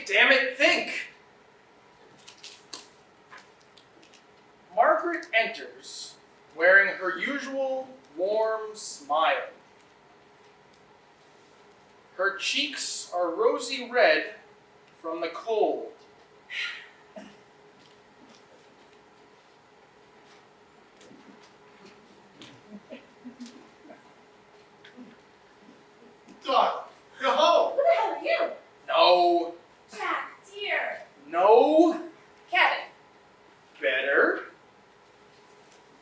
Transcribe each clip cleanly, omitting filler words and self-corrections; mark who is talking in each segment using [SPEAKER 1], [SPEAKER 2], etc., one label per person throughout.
[SPEAKER 1] damn it, think! Margaret enters, wearing her usual warm smile. Her cheeks are rosy red from the cold.
[SPEAKER 2] Doc, go home.
[SPEAKER 3] Who the hell are you?
[SPEAKER 1] No.
[SPEAKER 3] Jack, dear.
[SPEAKER 1] No.
[SPEAKER 3] Kevin.
[SPEAKER 1] Better.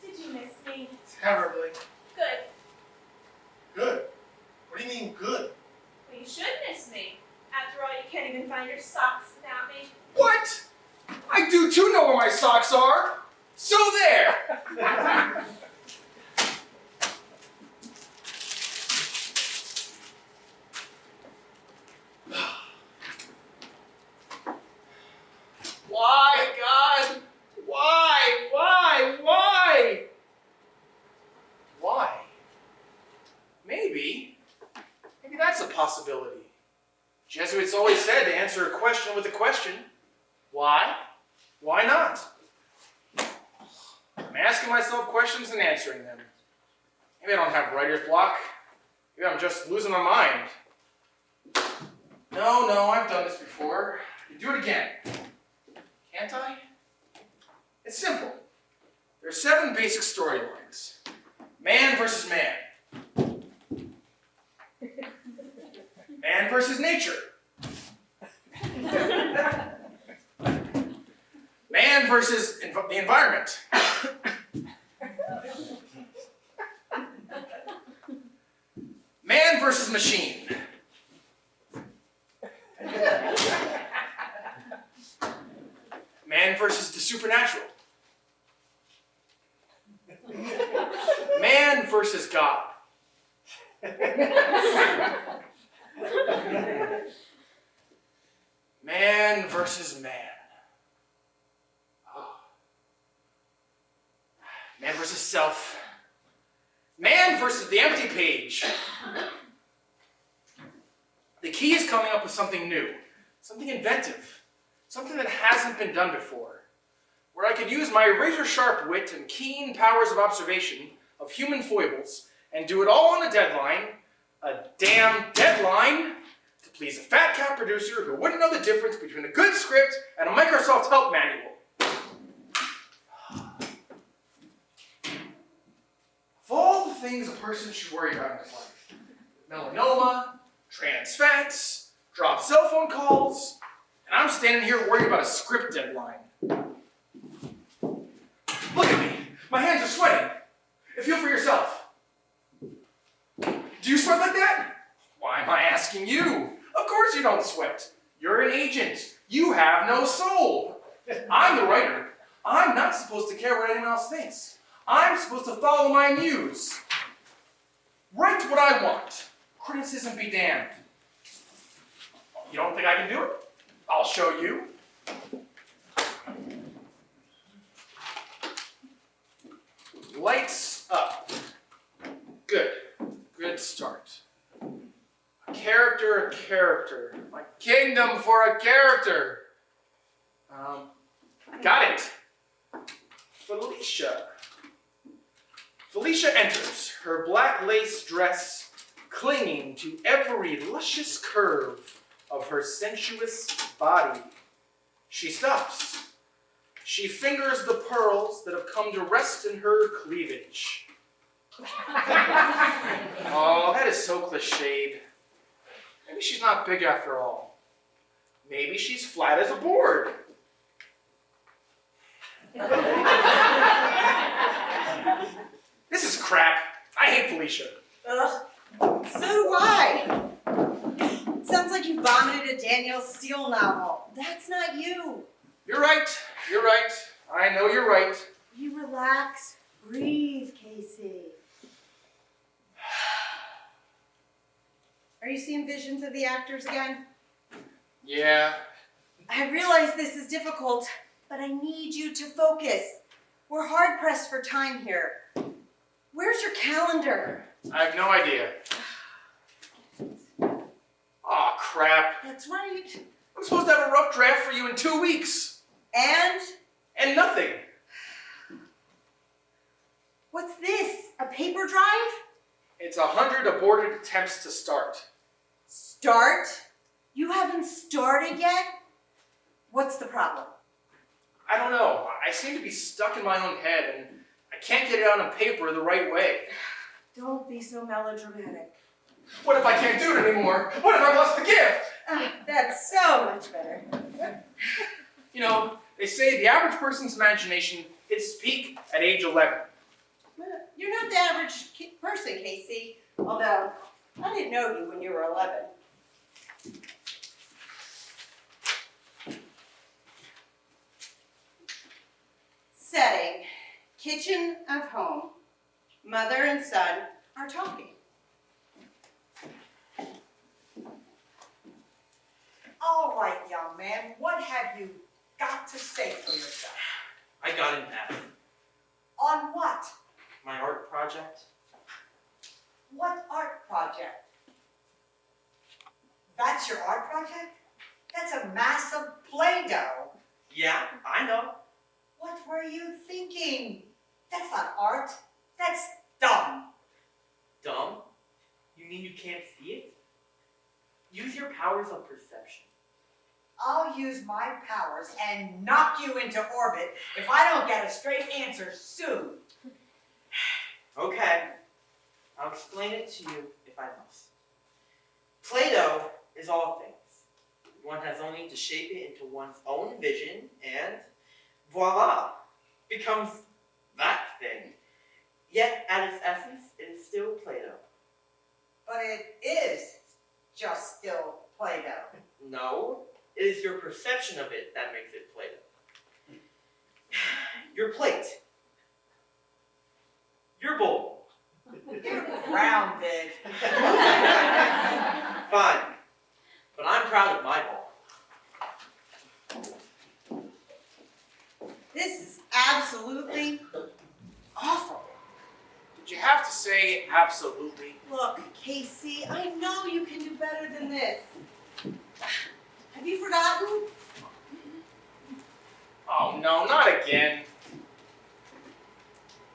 [SPEAKER 3] Did you miss me?
[SPEAKER 2] Terribly.
[SPEAKER 3] Good.
[SPEAKER 2] Good. What do you mean good?
[SPEAKER 3] Well, you should miss me. After all, you can't even find your socks without me.
[SPEAKER 1] What? I do too know where my socks are. So there. Why, God? Why? Why? Why? Why? Maybe that's a possibility. Jesuits always said to answer a question with a question. Why? Why not? I'm asking myself questions and answering them. Maybe I don't have writer's block. Maybe I'm just losing my mind. No, I've done this before. I can do it again. Can't I? It's simple. There are 7 basic storylines. Man versus man. Man versus nature. Man versus the environment. Man versus machine. Man versus the supernatural. Man versus God. Man versus man. Oh. Man versus self. Man versus the empty page. The key is coming up with something new, something inventive, something that hasn't been done before, where I could use my razor-sharp wit and keen powers of observation of human foibles and do it all on a deadline, a damn deadline, to please a fat cat producer who wouldn't know the difference between a good script and a Microsoft help manual. Of all the things a person should worry about in his life, melanoma, trans fats, dropped cell phone calls, and I'm standing here worried about a script deadline. Look at me. My hands are sweating. Feel for yourself. Do you sweat like that? Why am I asking you? Of course you don't sweat. You're an agent. You have no soul. I'm the writer. I'm not supposed to care what anyone else thinks. I'm supposed to follow my muse. Write what I want. Criticism be damned. You don't think I can do it? I'll show you. Lights up. Good start. A character. My kingdom for a character. Got it. Felicia enters, her black lace dress clinging to every luscious curve of her sensuous body. She stops. She fingers the pearls that have come to rest in her cleavage. Oh, that is so cliched. Maybe she's not big after all. Maybe she's flat as a board. This is crap. I hate Felicia.
[SPEAKER 4] Ugh, so do I. It sounds like you vomited a Danielle Steele novel. That's not you.
[SPEAKER 1] You're right. I know you're right.
[SPEAKER 4] You relax, breathe, Casey. Are you seeing visions of the actors again?
[SPEAKER 1] Yeah.
[SPEAKER 4] I realize this is difficult, but I need you to focus. We're hard pressed for time here. Where's your calendar?
[SPEAKER 1] I have no idea. Aw, crap.
[SPEAKER 4] That's right.
[SPEAKER 1] I'm supposed to have a rough draft for you in 2 weeks.
[SPEAKER 4] And
[SPEAKER 1] nothing.
[SPEAKER 4] what's this? A paper drive?
[SPEAKER 1] It's 100 aborted attempts to start.
[SPEAKER 4] Start? You haven't started yet? What's the problem?
[SPEAKER 1] I don't know. I seem to be stuck in my own head, and I can't get it out on paper the right way.
[SPEAKER 4] Don't be so melodramatic.
[SPEAKER 1] What if I can't do it anymore? What if I lost the gift?
[SPEAKER 4] That's so much better.
[SPEAKER 1] You know, they say the average person's imagination hits its peak at age 11.
[SPEAKER 4] You're not the average person, Casey. Although, I didn't know you when you were 11. Setting. Kitchen of home. Mother and son are talking.
[SPEAKER 5] All right, young man, what have you got to say for yourself?
[SPEAKER 6] I got an F.
[SPEAKER 5] On what?
[SPEAKER 6] My art project?
[SPEAKER 5] What art project? That's your art project? That's a massive Play-Doh.
[SPEAKER 6] Yeah, I know.
[SPEAKER 5] What were you thinking? That's not art. That's dumb.
[SPEAKER 6] Dumb? You mean you can't see it? Use your powers of perception.
[SPEAKER 5] I'll use my powers and knock you into orbit if I don't get a straight answer soon.
[SPEAKER 6] Okay, I'll explain it to you if I must. Play-Doh is all things. One has only to shape it into one's own vision and voila, becomes that thing. Yet at its essence, it is still Play-Doh.
[SPEAKER 5] But it is just still Play-Doh.
[SPEAKER 6] No, it is your perception of it that makes it Play-Doh. Your plate. Your bowl.
[SPEAKER 5] You're grounded.
[SPEAKER 6] Fine, but I'm proud of my bowl.
[SPEAKER 4] This is absolutely awful.
[SPEAKER 1] Did you have to say absolutely?
[SPEAKER 4] Look, Casey, I know you can do better than this. Have you forgotten?
[SPEAKER 1] Oh no, not again.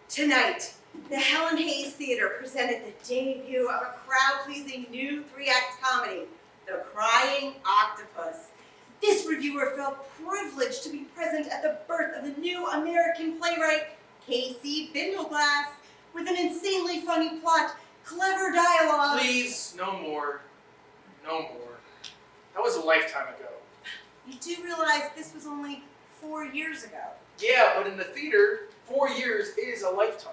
[SPEAKER 4] Tonight, the Helen Hayes Theater presented the debut of a crowd-pleasing new 3-act comedy, The Crying Octopus. This reviewer felt privileged to be present at the birth of the new American playwright, Casey Bindleglass, with an insanely funny plot, clever dialogue.
[SPEAKER 1] Please, no more. No more. That was a lifetime ago.
[SPEAKER 4] You do realize this was only 4 years ago.
[SPEAKER 1] Yeah, but in the theater, 4 years is a lifetime.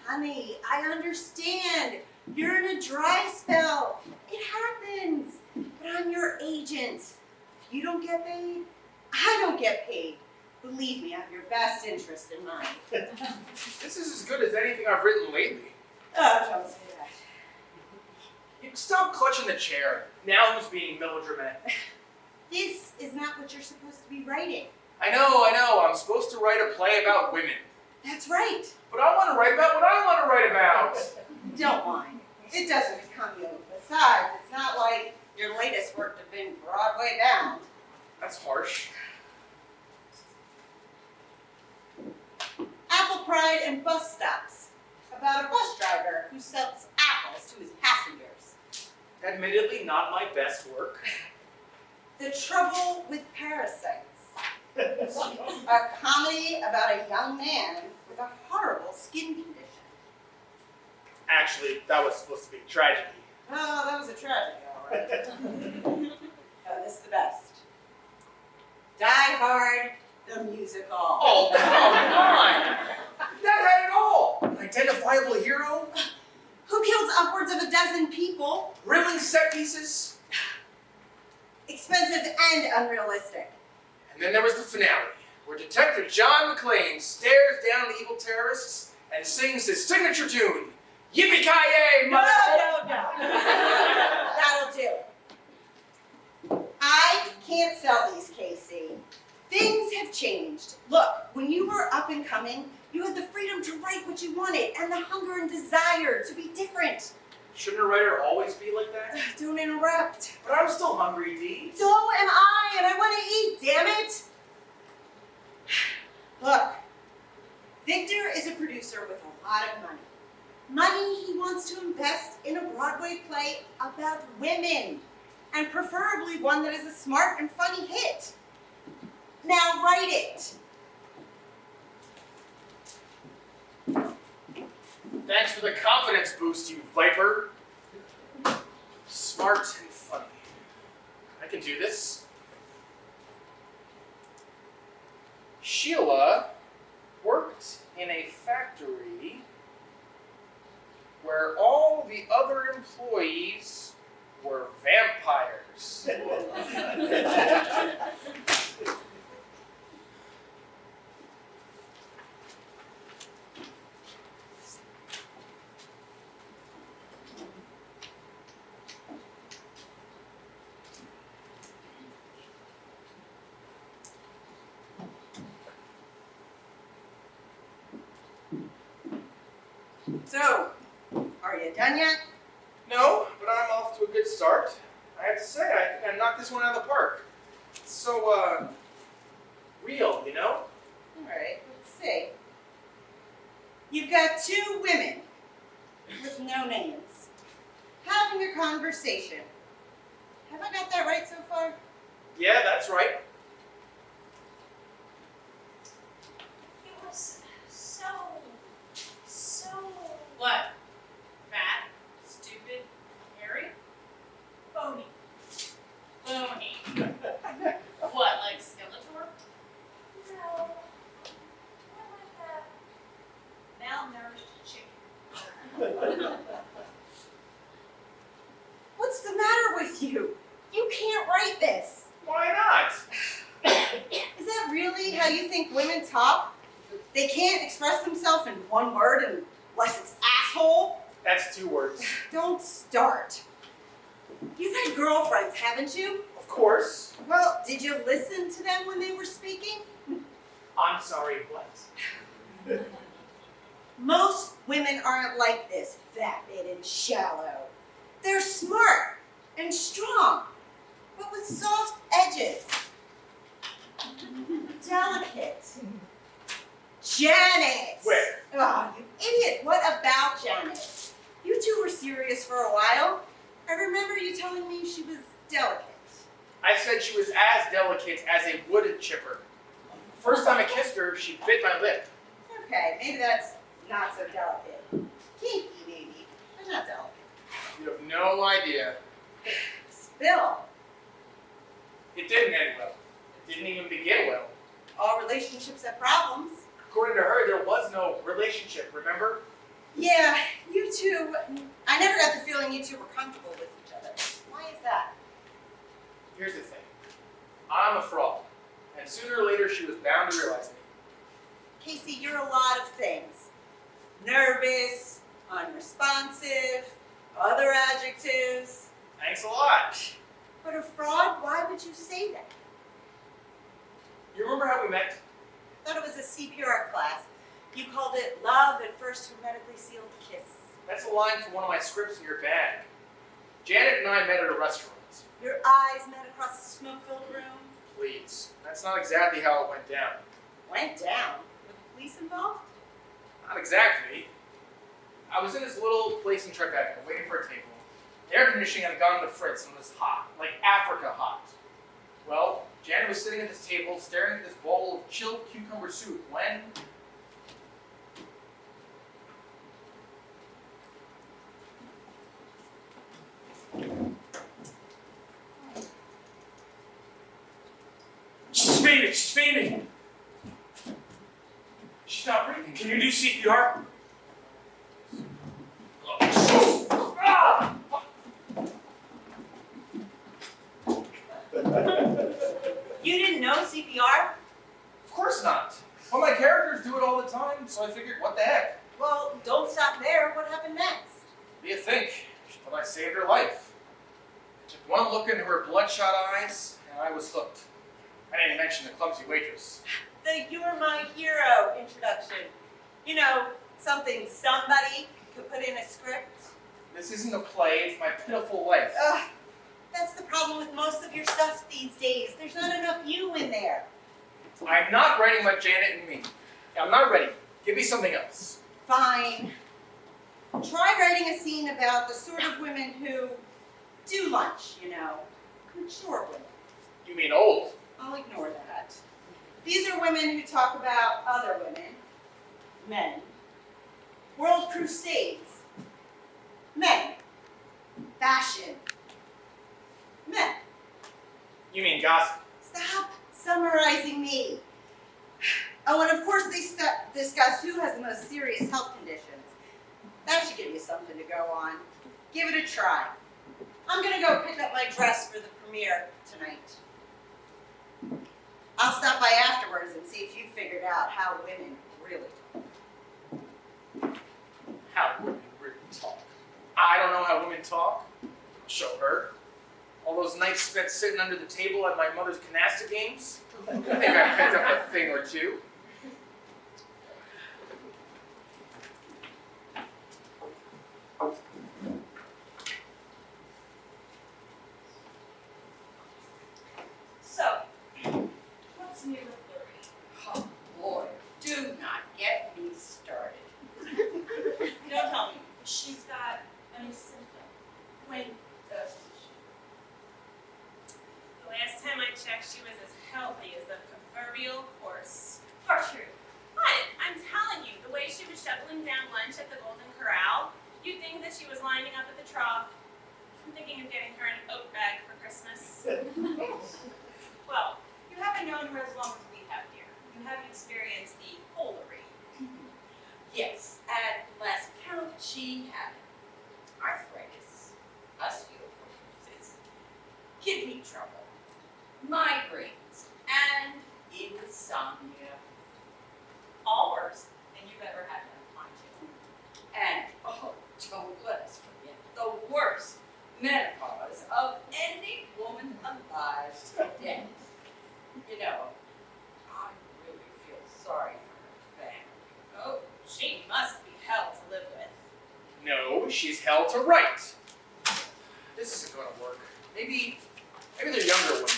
[SPEAKER 4] Honey, I understand. You're in a dry spell. It happens. But I'm your agent. If you don't get paid, I don't get paid. Believe me, I have your best interest in mind.
[SPEAKER 1] This is as good as anything I've written lately.
[SPEAKER 4] Oh, don't say that.
[SPEAKER 1] You stop clutching the chair. Now who's being melodramatic?
[SPEAKER 4] This is not what you're supposed to be writing.
[SPEAKER 1] I know. I'm supposed to write a play about women.
[SPEAKER 4] That's right.
[SPEAKER 1] But I want to write about what I want to write about.
[SPEAKER 4] Don't whine. It doesn't become you. Besides, it's not like your latest work has been Broadway bound.
[SPEAKER 1] That's harsh.
[SPEAKER 4] Apple Pride and Bus Stops. About a bus driver who sells apples to his passengers.
[SPEAKER 1] Admittedly, not my best work.
[SPEAKER 4] The Trouble with Parasites. A comedy about a young man with a horrible skin condition.
[SPEAKER 1] Actually, that was supposed to be a tragedy.
[SPEAKER 4] Oh, that was a tragedy, all right. Oh, this is the best. Die Hard, the musical.
[SPEAKER 1] Oh, come on! That had it all! An identifiable hero,
[SPEAKER 4] Who kills upwards of a dozen people?
[SPEAKER 1] thrilling set pieces,
[SPEAKER 4] Expensive and unrealistic.
[SPEAKER 1] and then there was the finale, where Detective John McClane stares down the evil terrorists and sings his signature tune, Yippee-ki-yay,
[SPEAKER 4] No.
[SPEAKER 1] mother...
[SPEAKER 4] That'll do. I can't sell these, Casey. Things have changed. Look, when you were up and coming, you had the freedom to write what you wanted and the hunger and desire to be different.
[SPEAKER 1] Shouldn't a writer always be like that?
[SPEAKER 4] Don't interrupt.
[SPEAKER 1] But I'm still hungry, Dee.
[SPEAKER 4] So am I. and I want to eat, damn it! Look, Victor is a producer with a lot of money. Money he wants to invest in a Broadway play about women, and preferably one that is a smart and funny hit. Now write it.
[SPEAKER 1] Thanks for the confidence boost, you viper. Smart and funny. I can do this. Sheila worked in a factory where all the other employees were vampires.
[SPEAKER 4] So, are you done yet?
[SPEAKER 1] No, but I'm off to a good start. I have to say, I think I knocked this one out of the park. It's so, real, you know?
[SPEAKER 4] Alright, let's see. You've got two women with no names having a conversation. Have I got that right so far?
[SPEAKER 1] Yeah, that's right.
[SPEAKER 3] It was so. What? Fat, stupid, hairy, bony. Bony. What, like Skeletor? No. More like a malnourished chicken.
[SPEAKER 4] What's the matter with you? You can't write this.
[SPEAKER 1] Why not?
[SPEAKER 4] Is that really how you think women talk? They can't express themselves in one word unless it's asshole?
[SPEAKER 1] That's 2 words.
[SPEAKER 4] Don't start. You've had girlfriends, haven't you?
[SPEAKER 1] Of course.
[SPEAKER 4] Well, did you listen to them when they were speaking?
[SPEAKER 1] I'm sorry, what?
[SPEAKER 4] Most women aren't like this, vapid and shallow. They're smart and strong, but with soft edges. Delicate. Janet!
[SPEAKER 1] Where?
[SPEAKER 4] Oh, you idiot. What about Janet? You two were serious for a while. I remember you telling me she was delicate.
[SPEAKER 1] I said she was as delicate as a wood chipper. First time I kissed her, she bit my lip.
[SPEAKER 4] Okay, maybe that's not so delicate. Kinky, maybe, but not delicate.
[SPEAKER 1] You have no idea.
[SPEAKER 4] Spill.
[SPEAKER 1] It didn't end well. It didn't even begin well.
[SPEAKER 4] All relationships have problems.
[SPEAKER 1] According to her, there was no relationship, remember?
[SPEAKER 4] Yeah, you two, I never got the feeling you two were comfortable with each other. Why is that?
[SPEAKER 1] Here's the thing. I'm a fraud. And sooner or later, she was bound to realize it.
[SPEAKER 4] Casey, you're a lot of things. Nervous, unresponsive, other adjectives.
[SPEAKER 1] Thanks a lot.
[SPEAKER 4] But a fraud, why would you say that?
[SPEAKER 1] You remember how we met?
[SPEAKER 4] I thought it was a CPR class. You called it Love at First Hermetically Sealed Kiss.
[SPEAKER 1] That's a line from one of my scripts in your bag. Janet and I met at a restaurant.
[SPEAKER 4] Your eyes met across the smoke-filled room.
[SPEAKER 1] Please. That's not exactly how it went down.
[SPEAKER 4] Went down. Were the police involved?
[SPEAKER 1] Not exactly. I was in this little place in Tribeca, waiting for a table. The air conditioning had gone to fritz and it was hot, like Africa hot. Well, Janet was sitting at this table, staring at this bowl of chilled cucumber soup when...
[SPEAKER 7] She's fainting, she's fainting.
[SPEAKER 1] She's not breathing.
[SPEAKER 7] Can you do CPR?
[SPEAKER 1] Ah!
[SPEAKER 4] You didn't know CPR?
[SPEAKER 1] Of course not. Well, my characters do it all the time, so I figured, what the heck?
[SPEAKER 4] Well, don't stop there. What happened next?
[SPEAKER 1] What do you think? She thought I saved her life. I took one look into her bloodshot eyes, and I was hooked. I didn't mention the clumsy waitress.
[SPEAKER 4] The You're My Hero introduction. You know, something somebody could put in a script.
[SPEAKER 1] This isn't a play, it's my pitiful life.
[SPEAKER 4] Ugh. That's the problem with most of your stuff these days. There's not enough you in there.
[SPEAKER 1] I'm not writing about Janet and me. I'm not ready. Give me something else.
[SPEAKER 4] Fine. Try writing a scene about the sort of women who do lunch, you know. Mature women.
[SPEAKER 1] You mean old?
[SPEAKER 4] I'll ignore that. These are women who talk about other women. Men. World crusades. Men. Fashion. Men.
[SPEAKER 1] You mean gossip?
[SPEAKER 4] Stop summarizing me. Oh, and of course they discuss who has the most serious health conditions. That should give you something to go on. Give it a try. I'm gonna go pick up my dress for the premiere tonight. I'll stop by afterwards and see if you figured out how women really talk.
[SPEAKER 1] How women really talk. I don't know how women talk. I'll show her. All those nights spent sitting under the table at my mother's canasta games. I think I picked up a thing or two.
[SPEAKER 3] So, what's new with Lori?
[SPEAKER 8] Oh boy, do not get me started.
[SPEAKER 3] Don't tell me. She's got a new symptom. When does she? The last time I checked, she was as healthy as the proverbial horse. For true. But I'm telling you, the way she was shoveling down lunch at the Golden Corral, you'd think that she was lining up at the trough. I'm thinking of getting her an oat bag for Christmas. Well, you haven't known her as long as we have, dear. You haven't experienced the whole array.
[SPEAKER 8] Yes, at last count she had arthritis, osteoporosis, kidney trouble, migraines, and insomnia.
[SPEAKER 3] All worse than you've ever had done, mind you.
[SPEAKER 8] And, oh, don't let us forget the worst menopause of any woman alive today. You know, I really feel sorry for her family.
[SPEAKER 3] Oh, she must be hell to live with.
[SPEAKER 1] No, she's hell to right. This isn't going to work. Maybe they're younger women.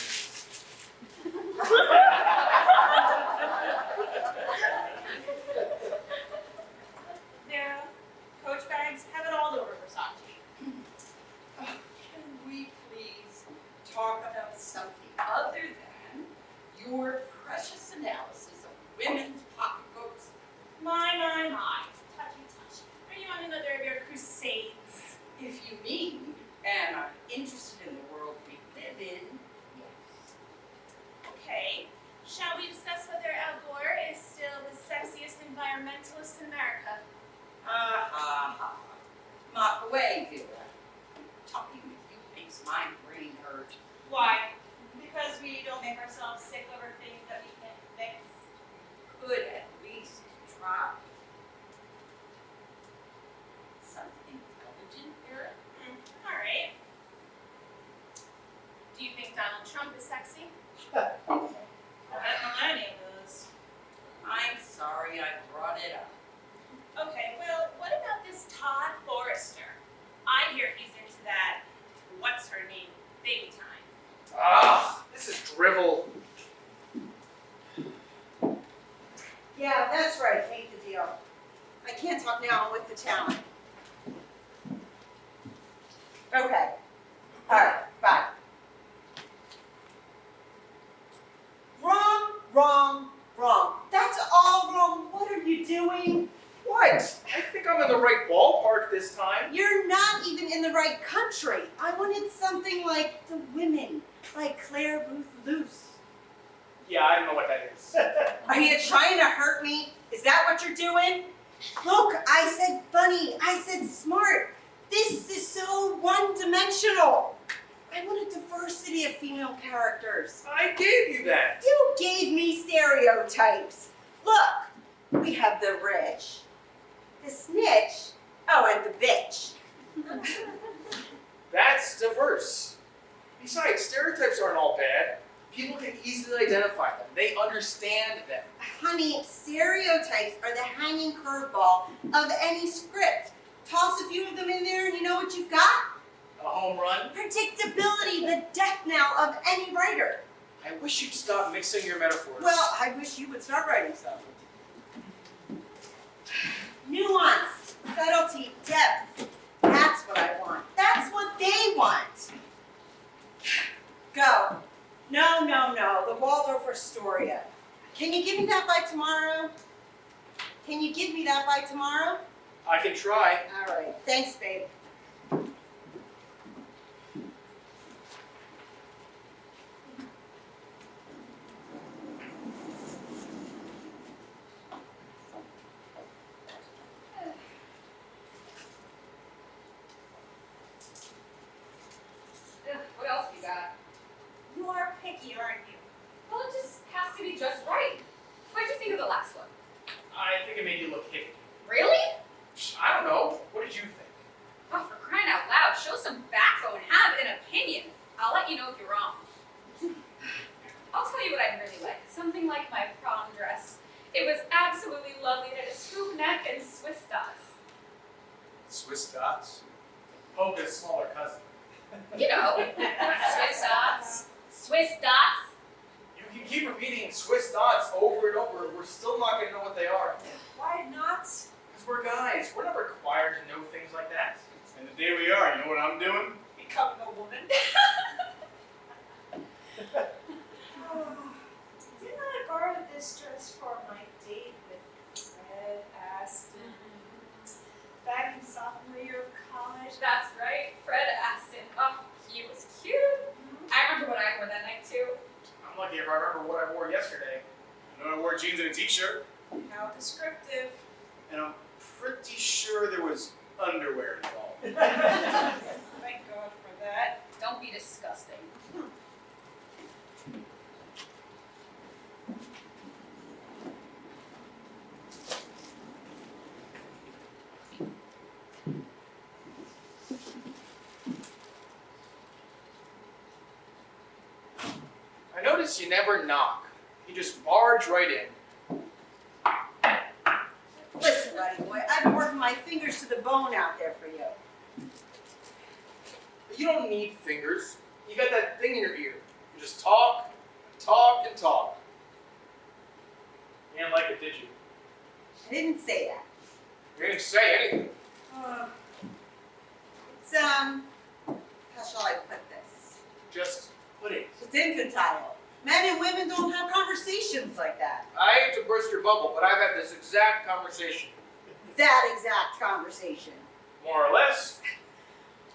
[SPEAKER 3] Their coach bags have it all over Versace.
[SPEAKER 8] Oh, can we please talk about something other than your precious analysis of women's pocketbooks?
[SPEAKER 3] My. Touchy, touchy. Are you on another of your crusades?
[SPEAKER 8] If you mean, and are interested in the world we live in, yes.
[SPEAKER 3] Okay. Shall we discuss whether Al Gore is still the sexiest environmentalist in America?
[SPEAKER 8] Mock away, Vera. Talking with you makes my brain hurt.
[SPEAKER 3] Why? Because we don't make ourselves sick over things that we can't fix.
[SPEAKER 8] Could at least try. Something intelligent, Vera?
[SPEAKER 3] All right. Do you think Donald Trump is sexy?
[SPEAKER 8] Oh,
[SPEAKER 3] I bet Melania does.
[SPEAKER 8] I'm sorry I brought it up.
[SPEAKER 3] Okay, well, what about this Todd Forrester? I hear he's into that, what's her name, baby time.
[SPEAKER 1] Ah, this is drivel.
[SPEAKER 4] Yeah, that's right. Hate the deal. I can't talk now. I'm with the talent. Okay. All right. Bye. Wrong. That's all wrong. What are you doing?
[SPEAKER 1] What? I think I'm in the right ballpark this time.
[SPEAKER 4] You're not even in the right country. I wanted something like The Women, like Claire Ruth Luce.
[SPEAKER 1] Yeah, I don't know what that is.
[SPEAKER 4] Are you trying to hurt me? Is that what you're doing? Look, I said funny. I said smart. This is so one-dimensional. I want a diversity of female characters.
[SPEAKER 1] I gave you that.
[SPEAKER 4] You gave me stereotypes. Look, we have the rich, the snitch, oh, and the bitch.
[SPEAKER 1] That's diverse. Besides, stereotypes aren't all bad. People can easily identify them. They understand them.
[SPEAKER 4] Honey, stereotypes are the hanging curveball of any script. Toss a few of them in there and you know what you've got?
[SPEAKER 1] A home run?
[SPEAKER 4] Predictability, the death knell of any writer.
[SPEAKER 1] I wish you'd stop mixing your metaphors.
[SPEAKER 4] Well, I wish you would start writing stuff. Nuance, subtlety, depth. That's what I want. That's what they want. Go. No, the Waldorf Astoria. Can you give me that by tomorrow? Can you give me that by tomorrow?
[SPEAKER 1] I can try.
[SPEAKER 4] All right. Thanks, babe.
[SPEAKER 9] Ugh, what else you got?
[SPEAKER 3] You are picky, aren't you?
[SPEAKER 9] Well, it just has to be just right. What did you think of the last one?
[SPEAKER 1] I think it made you look hippie.
[SPEAKER 9] Really?
[SPEAKER 1] I don't know. What did you think?
[SPEAKER 9] Oh, for crying out loud, show some backbone, have an opinion. I'll let you know if you're wrong. I'll tell you what I really like. Something like my prom dress. It was absolutely lovely. It had a scoop neck and Swiss dots.
[SPEAKER 1] Swiss dots? Hoga's smaller cousin.
[SPEAKER 9] You know, Swiss dots. Swiss dots.
[SPEAKER 1] You can keep repeating Swiss dots over and over. We're still not going to know what they are.
[SPEAKER 4] Why not?
[SPEAKER 1] Because we're guys. We're not required to know things like that.
[SPEAKER 2] And the day we are, you know what I'm doing?
[SPEAKER 8] Becoming a woman.
[SPEAKER 3] Didn't I borrow this dress for my date with Fred Aston back in sophomore year of college?
[SPEAKER 9] That's right, Fred Aston. Oh, he was cute. I remember what I wore that night too.
[SPEAKER 1] I'm lucky if I remember what I wore yesterday.
[SPEAKER 2] I know I wore jeans and a t-shirt,
[SPEAKER 3] How descriptive.
[SPEAKER 2] and I'm pretty sure there was underwear involved.
[SPEAKER 3] Thank God for that.
[SPEAKER 9] Don't be disgusting.
[SPEAKER 1] I notice you never knock. You just barge right in.
[SPEAKER 4] Listen, buddy boy, I've been working my fingers to the bone out there for you.
[SPEAKER 1] You don't need fingers. You got that thing in your ear. You just talk, talk, and talk. You didn't like it, did you?
[SPEAKER 4] I didn't say that.
[SPEAKER 1] You didn't say anything.
[SPEAKER 4] It's, how shall I put this?
[SPEAKER 1] Just put it.
[SPEAKER 4] It's infantile. Men and women don't have conversations like that.
[SPEAKER 1] I hate to burst your bubble, but I've had this exact conversation.
[SPEAKER 4] That exact conversation.
[SPEAKER 1] More or less.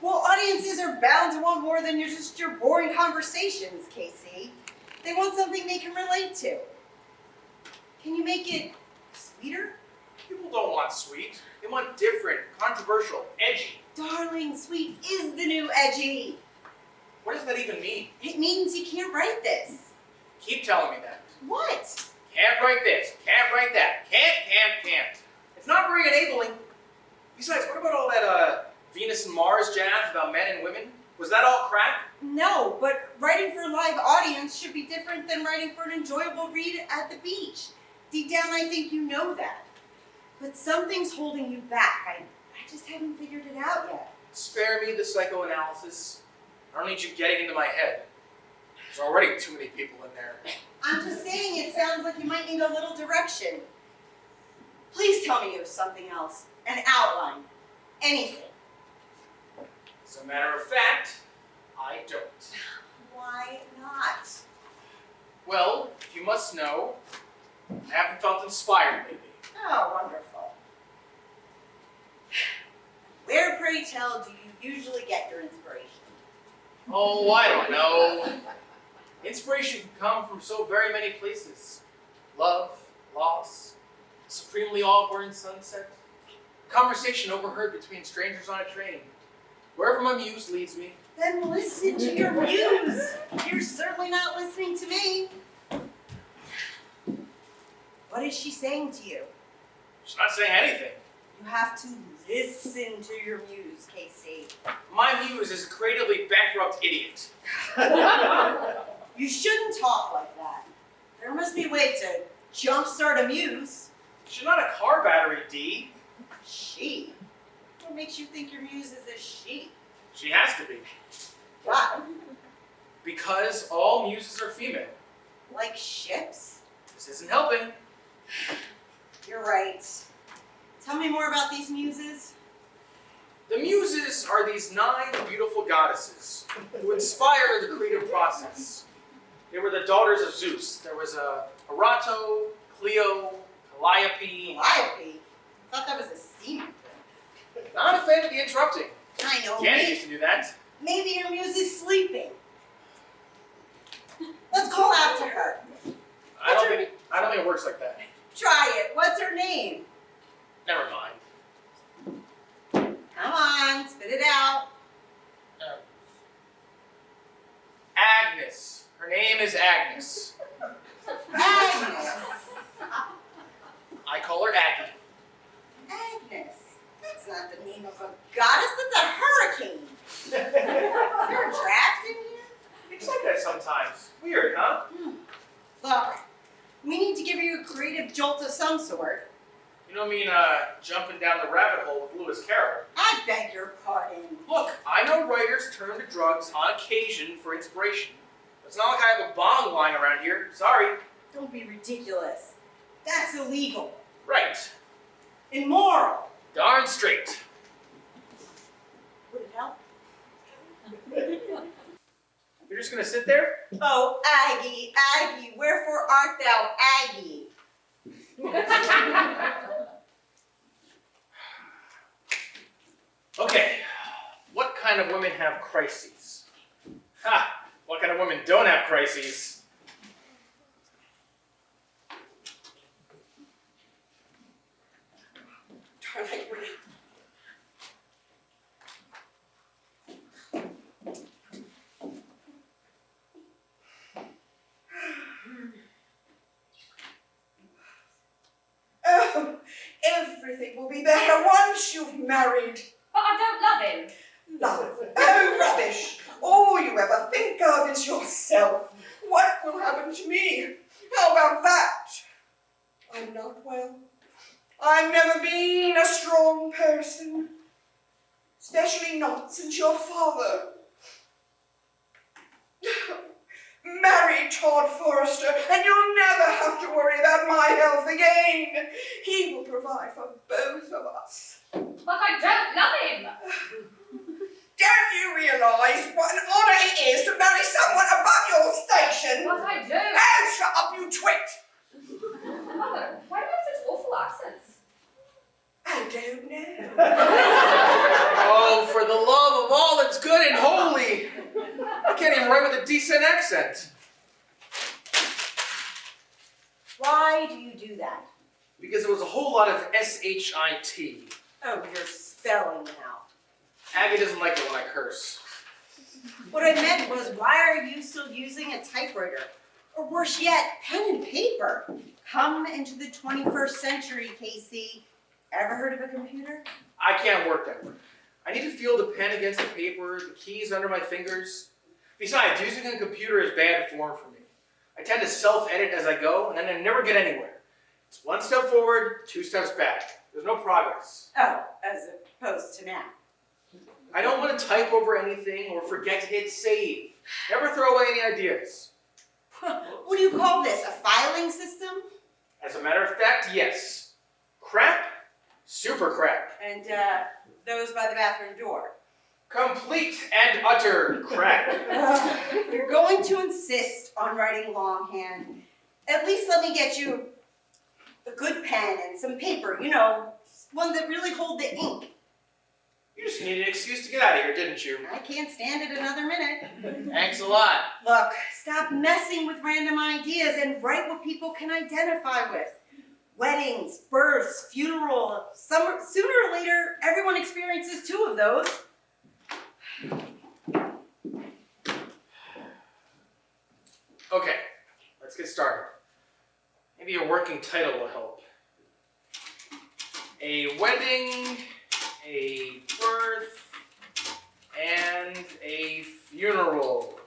[SPEAKER 4] Well, audiences are bound to want more than just your boring conversations, Casey. They want something they can relate to. Can you make it sweeter?
[SPEAKER 1] People don't want sweet. They want different, controversial, edgy.
[SPEAKER 4] Darling, sweet is the new edgy.
[SPEAKER 1] What does that even mean?
[SPEAKER 4] It means you can't write this.
[SPEAKER 1] Keep telling me that.
[SPEAKER 4] What?
[SPEAKER 1] Can't write this, can't write that, can't. It's not very enabling. Besides, what about all that Venus and Mars jazz about men and women? Was that all crap?
[SPEAKER 4] No, but writing for a live audience should be different than writing for an enjoyable read at the beach. Deep down, I think you know that. But something's holding you back. I just haven't figured it out yet.
[SPEAKER 1] Spare me the psychoanalysis. I don't need you getting into my head. There's already too many people in there.
[SPEAKER 4] I'm just saying it sounds like you might need a little direction. Please tell me you have something else. An outline. Anything.
[SPEAKER 1] As a matter of fact, I don't.
[SPEAKER 4] Why not?
[SPEAKER 1] Well, if you must know, I haven't felt inspired lately.
[SPEAKER 4] Oh, wonderful. Where, pray tell, do you usually get your inspiration?
[SPEAKER 1] Oh, I don't know. Inspiration can come from so very many places. Love, loss, supremely awkward sunset, conversation overheard between strangers on a train. Wherever my muse leads me.
[SPEAKER 4] Then listen to your muse. You're certainly not listening to me. What is she saying to you?
[SPEAKER 1] She's not saying anything.
[SPEAKER 4] You have to listen to your muse, Casey.
[SPEAKER 1] My muse is a creatively bankrupt idiot.
[SPEAKER 4] You shouldn't talk like that. There must be a way to jumpstart a muse.
[SPEAKER 1] She's not a car battery, Dee.
[SPEAKER 4] She? What makes you think your muse is a she?
[SPEAKER 1] She has to be.
[SPEAKER 4] Why?
[SPEAKER 1] Because all muses are female.
[SPEAKER 4] Like ships?
[SPEAKER 1] This isn't helping.
[SPEAKER 4] You're right. Tell me more about these muses.
[SPEAKER 1] The muses are these 9 beautiful goddesses who inspire the creative process. They were the daughters of Zeus. There was Erato, Cleo, Calliope.
[SPEAKER 4] Calliope? I thought that was a steam thing.
[SPEAKER 1] Not a fan of the interrupting.
[SPEAKER 4] I know.
[SPEAKER 1] Danny used to do that.
[SPEAKER 4] Maybe your muse is sleeping. Let's call out to her.
[SPEAKER 1] I don't think it works like that.
[SPEAKER 4] Try it. What's her name?
[SPEAKER 1] Never mind.
[SPEAKER 4] Come on, spit it out.
[SPEAKER 1] Agnes. Her name is Agnes.
[SPEAKER 4] Agnes.
[SPEAKER 1] I call her Aggie.
[SPEAKER 4] Agnes. That's not the name of a goddess. That's a hurricane. Is there a draft in here?
[SPEAKER 1] It's like that sometimes. Weird, huh?
[SPEAKER 4] Look, we need to give you a creative jolt of some sort.
[SPEAKER 1] You don't mean jumping down the rabbit hole with Lewis Carroll.
[SPEAKER 4] I beg your pardon.
[SPEAKER 1] Look, I know writers turn to drugs on occasion for inspiration. It's not like I have a bong lying around here. Sorry.
[SPEAKER 4] Don't be ridiculous. That's illegal.
[SPEAKER 1] Right.
[SPEAKER 4] Immoral.
[SPEAKER 1] Darn straight.
[SPEAKER 4] Would it help?
[SPEAKER 1] You're just gonna sit there?
[SPEAKER 4] Oh, Aggie, Aggie, wherefore art thou Aggie?
[SPEAKER 1] Okay. What kind of women have crises? Ha! What kind of women don't have crises?
[SPEAKER 10] Oh, everything will be better once you've married.
[SPEAKER 9] But I don't love him.
[SPEAKER 10] Love. Oh, rubbish. All you ever think of is yourself. What will happen to me? How about that? I'm not well. I've never been a strong person. Especially not since your father. Marry Todd Forrester and you'll never have to worry about my health again. He will provide for both of us.
[SPEAKER 9] But I don't love him.
[SPEAKER 10] Don't you realise what an honour it is to marry someone above your station?
[SPEAKER 9] But I do.
[SPEAKER 10] Oh, shut up, you twit!
[SPEAKER 9] Mother, why do you have such awful accents?
[SPEAKER 10] I don't know.
[SPEAKER 1] Oh, for the love of all that's good and holy! I can't even write with a decent accent.
[SPEAKER 4] Why do you do that?
[SPEAKER 1] Because it was a whole lot of S-H-I-T.
[SPEAKER 4] Oh, you're spelling now.
[SPEAKER 1] Abby doesn't like it when I curse.
[SPEAKER 4] What I meant was, why are you still using a typewriter? Or worse yet, pen and paper? Come into the 21st century, Casey. Ever heard of a computer?
[SPEAKER 1] I can't work that way. I need to feel the pen against the paper, the keys under my fingers. Besides, using a computer is bad form for me. I tend to self-edit as I go, and then I never get anywhere. It's 1 step forward, 2 steps back. There's no progress.
[SPEAKER 4] Oh, as opposed to now.
[SPEAKER 1] I don't want to type over anything or forget to hit save. Never throw away any ideas.
[SPEAKER 4] What do you call this, a filing system?
[SPEAKER 1] As a matter of fact, yes. Crap, super crap.
[SPEAKER 4] And those by the bathroom door.
[SPEAKER 1] Complete and utter crap.
[SPEAKER 4] If you're going to insist on writing longhand, at least let me get you a good pen and some paper, you know, one that really hold the ink.
[SPEAKER 1] You just needed an excuse to get out of here, didn't you?
[SPEAKER 4] I can't stand it another minute.
[SPEAKER 1] Thanks a lot.
[SPEAKER 4] Look, stop messing with random ideas and write what people can identify with. Weddings, births, funeral, sooner or later, everyone experiences 2 of those.
[SPEAKER 1] Okay, let's get started. Maybe a working title will help. A wedding, a birth, and a funeral.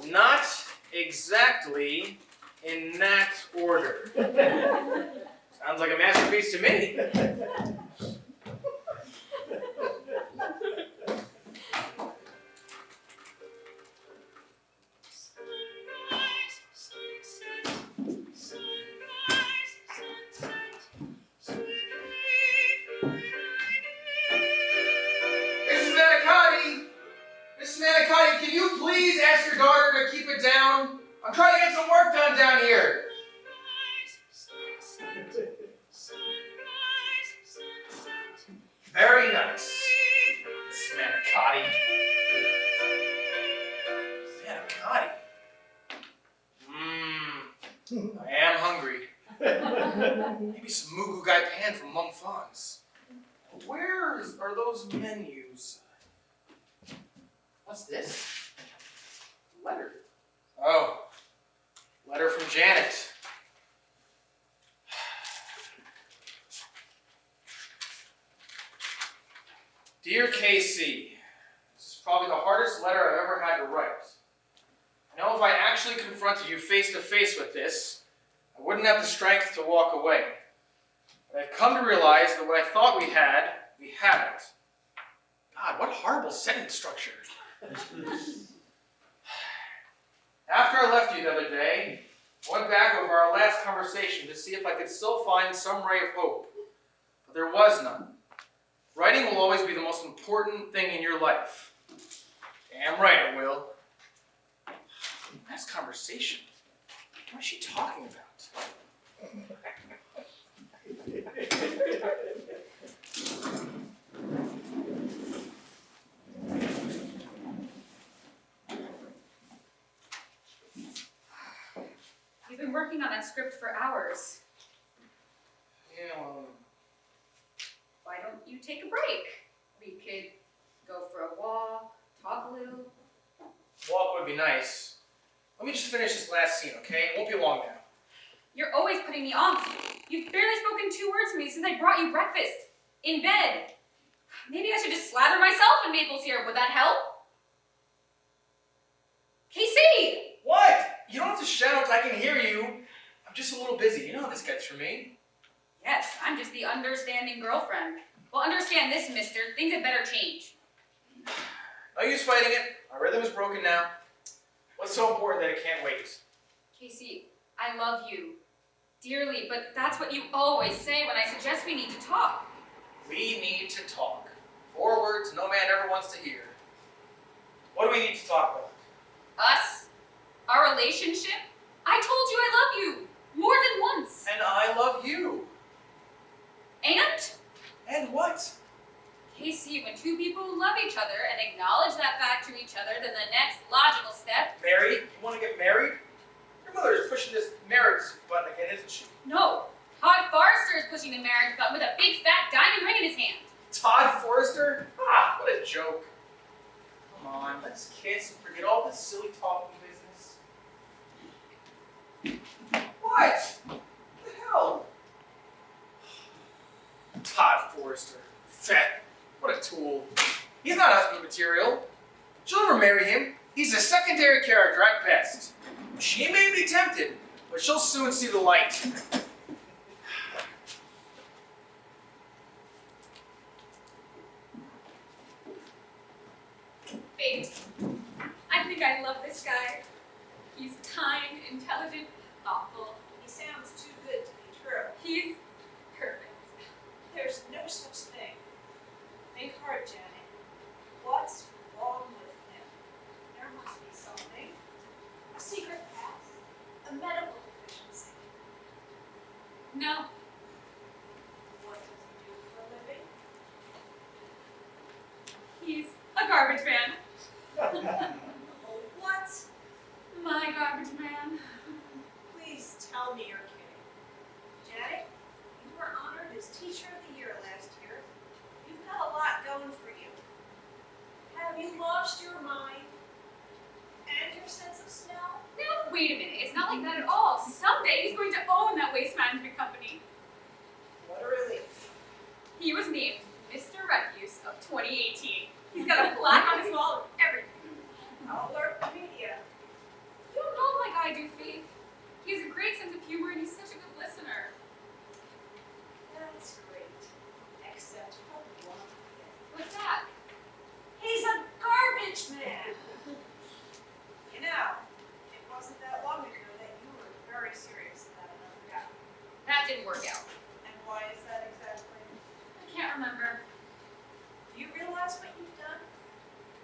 [SPEAKER 1] Not exactly in that order. Sounds like a masterpiece to me. Very nice. Manicotti. Manicotti. I am hungry. Maybe some Mugu Gai Pan from Mung Fan's. Where are those menus? What's this? Letter. Oh, letter from Janet. Dear KC, this is probably the hardest letter I've ever had to write. I know if I actually confronted you face to face with this, I wouldn't have the strength to walk away. But I've come to realize that what I thought we haven't. God, what horrible sentence structure. After I left you the other day, I went back over our last conversation to see if I could still find some ray of hope. But there was none. Writing will always be the most important thing in your life. Damn right it will. Last conversation? What is she talking about?
[SPEAKER 9] You've been working on that script for hours.
[SPEAKER 1] Yeah, well,
[SPEAKER 9] Why don't you take a break? We could go for a walk, talk a little.
[SPEAKER 1] walk would be nice. Let me just finish this last scene, okay? It won't be long now.
[SPEAKER 9] You're always putting me off. You've barely spoken 2 words to me since I brought you breakfast. In bed. Maybe I should just slather myself in maple syrup. Would that help? Casey!
[SPEAKER 1] What? You don't have to shout. I can hear you. I'm just a little busy. You know how this gets for me.
[SPEAKER 9] Yes, I'm just the understanding girlfriend. Well, understand this, mister. Things had better change.
[SPEAKER 1] No use fighting it. Our rhythm is broken now. What's so important that it can't wait?
[SPEAKER 9] Casey, I love you dearly, but that's what you always say when I suggest we need to talk.
[SPEAKER 1] We need to talk. 4 words no man ever wants to hear. What do we need to talk about?
[SPEAKER 9] Us? Our relationship? I told you I love you more than once.
[SPEAKER 1] And I love you.
[SPEAKER 9] And?
[SPEAKER 1] And what?
[SPEAKER 9] Casey, when 2 people love each other and acknowledge that fact to each other, then the next logical step...
[SPEAKER 1] Married? You want to get married? Your mother is pushing this marriage button again, isn't she?
[SPEAKER 9] No. Todd Forrester is pushing the marriage button with a big fat diamond ring in his hand.
[SPEAKER 1] Todd Forrester? Ah, what a joke. Come on, let's kiss and forget all this silly talking business. What? What the hell? Todd Forrester. Fat. What a tool. He's not husband material. She'll never marry him. He's a secondary character at best. She may be tempted, but she'll soon see the light.
[SPEAKER 9] Babe, I think I love this guy. He's kind, intelligent, thoughtful.
[SPEAKER 11] He sounds too good to be true.
[SPEAKER 9] He's perfect.
[SPEAKER 11] There's no such thing. Think hard, Janet. What's wrong with him? There must be something. A secret past? A medical deficiency?
[SPEAKER 9] No,
[SPEAKER 11] What does he do for a living?
[SPEAKER 9] he's a garbage man.
[SPEAKER 11] Oh, what?
[SPEAKER 9] My garbage man.
[SPEAKER 11] Please tell me you're kidding. Janet, you were honored as Teacher of the Year last year. You've got a lot going for you. Have you lost your mind? And your sense of smell?
[SPEAKER 9] Now, wait a minute. It's not like that at all. Someday he's going to own that waste management company.
[SPEAKER 11] What a relief.
[SPEAKER 9] He was named Mr. Refuse of 2018. He's got a plaque on his wall and everything.
[SPEAKER 11] I'll alert the media.
[SPEAKER 9] You don't know him like I do, Faith. He has a great sense of humor and he's such a good listener.
[SPEAKER 11] That's great. Except for one thing.
[SPEAKER 9] What's that?
[SPEAKER 11] He's a garbage man! You know, it wasn't that long ago that you were very serious about another guy.
[SPEAKER 9] That didn't work out.
[SPEAKER 11] And why is that exactly?
[SPEAKER 9] I can't remember.
[SPEAKER 11] Do you realize what you've done?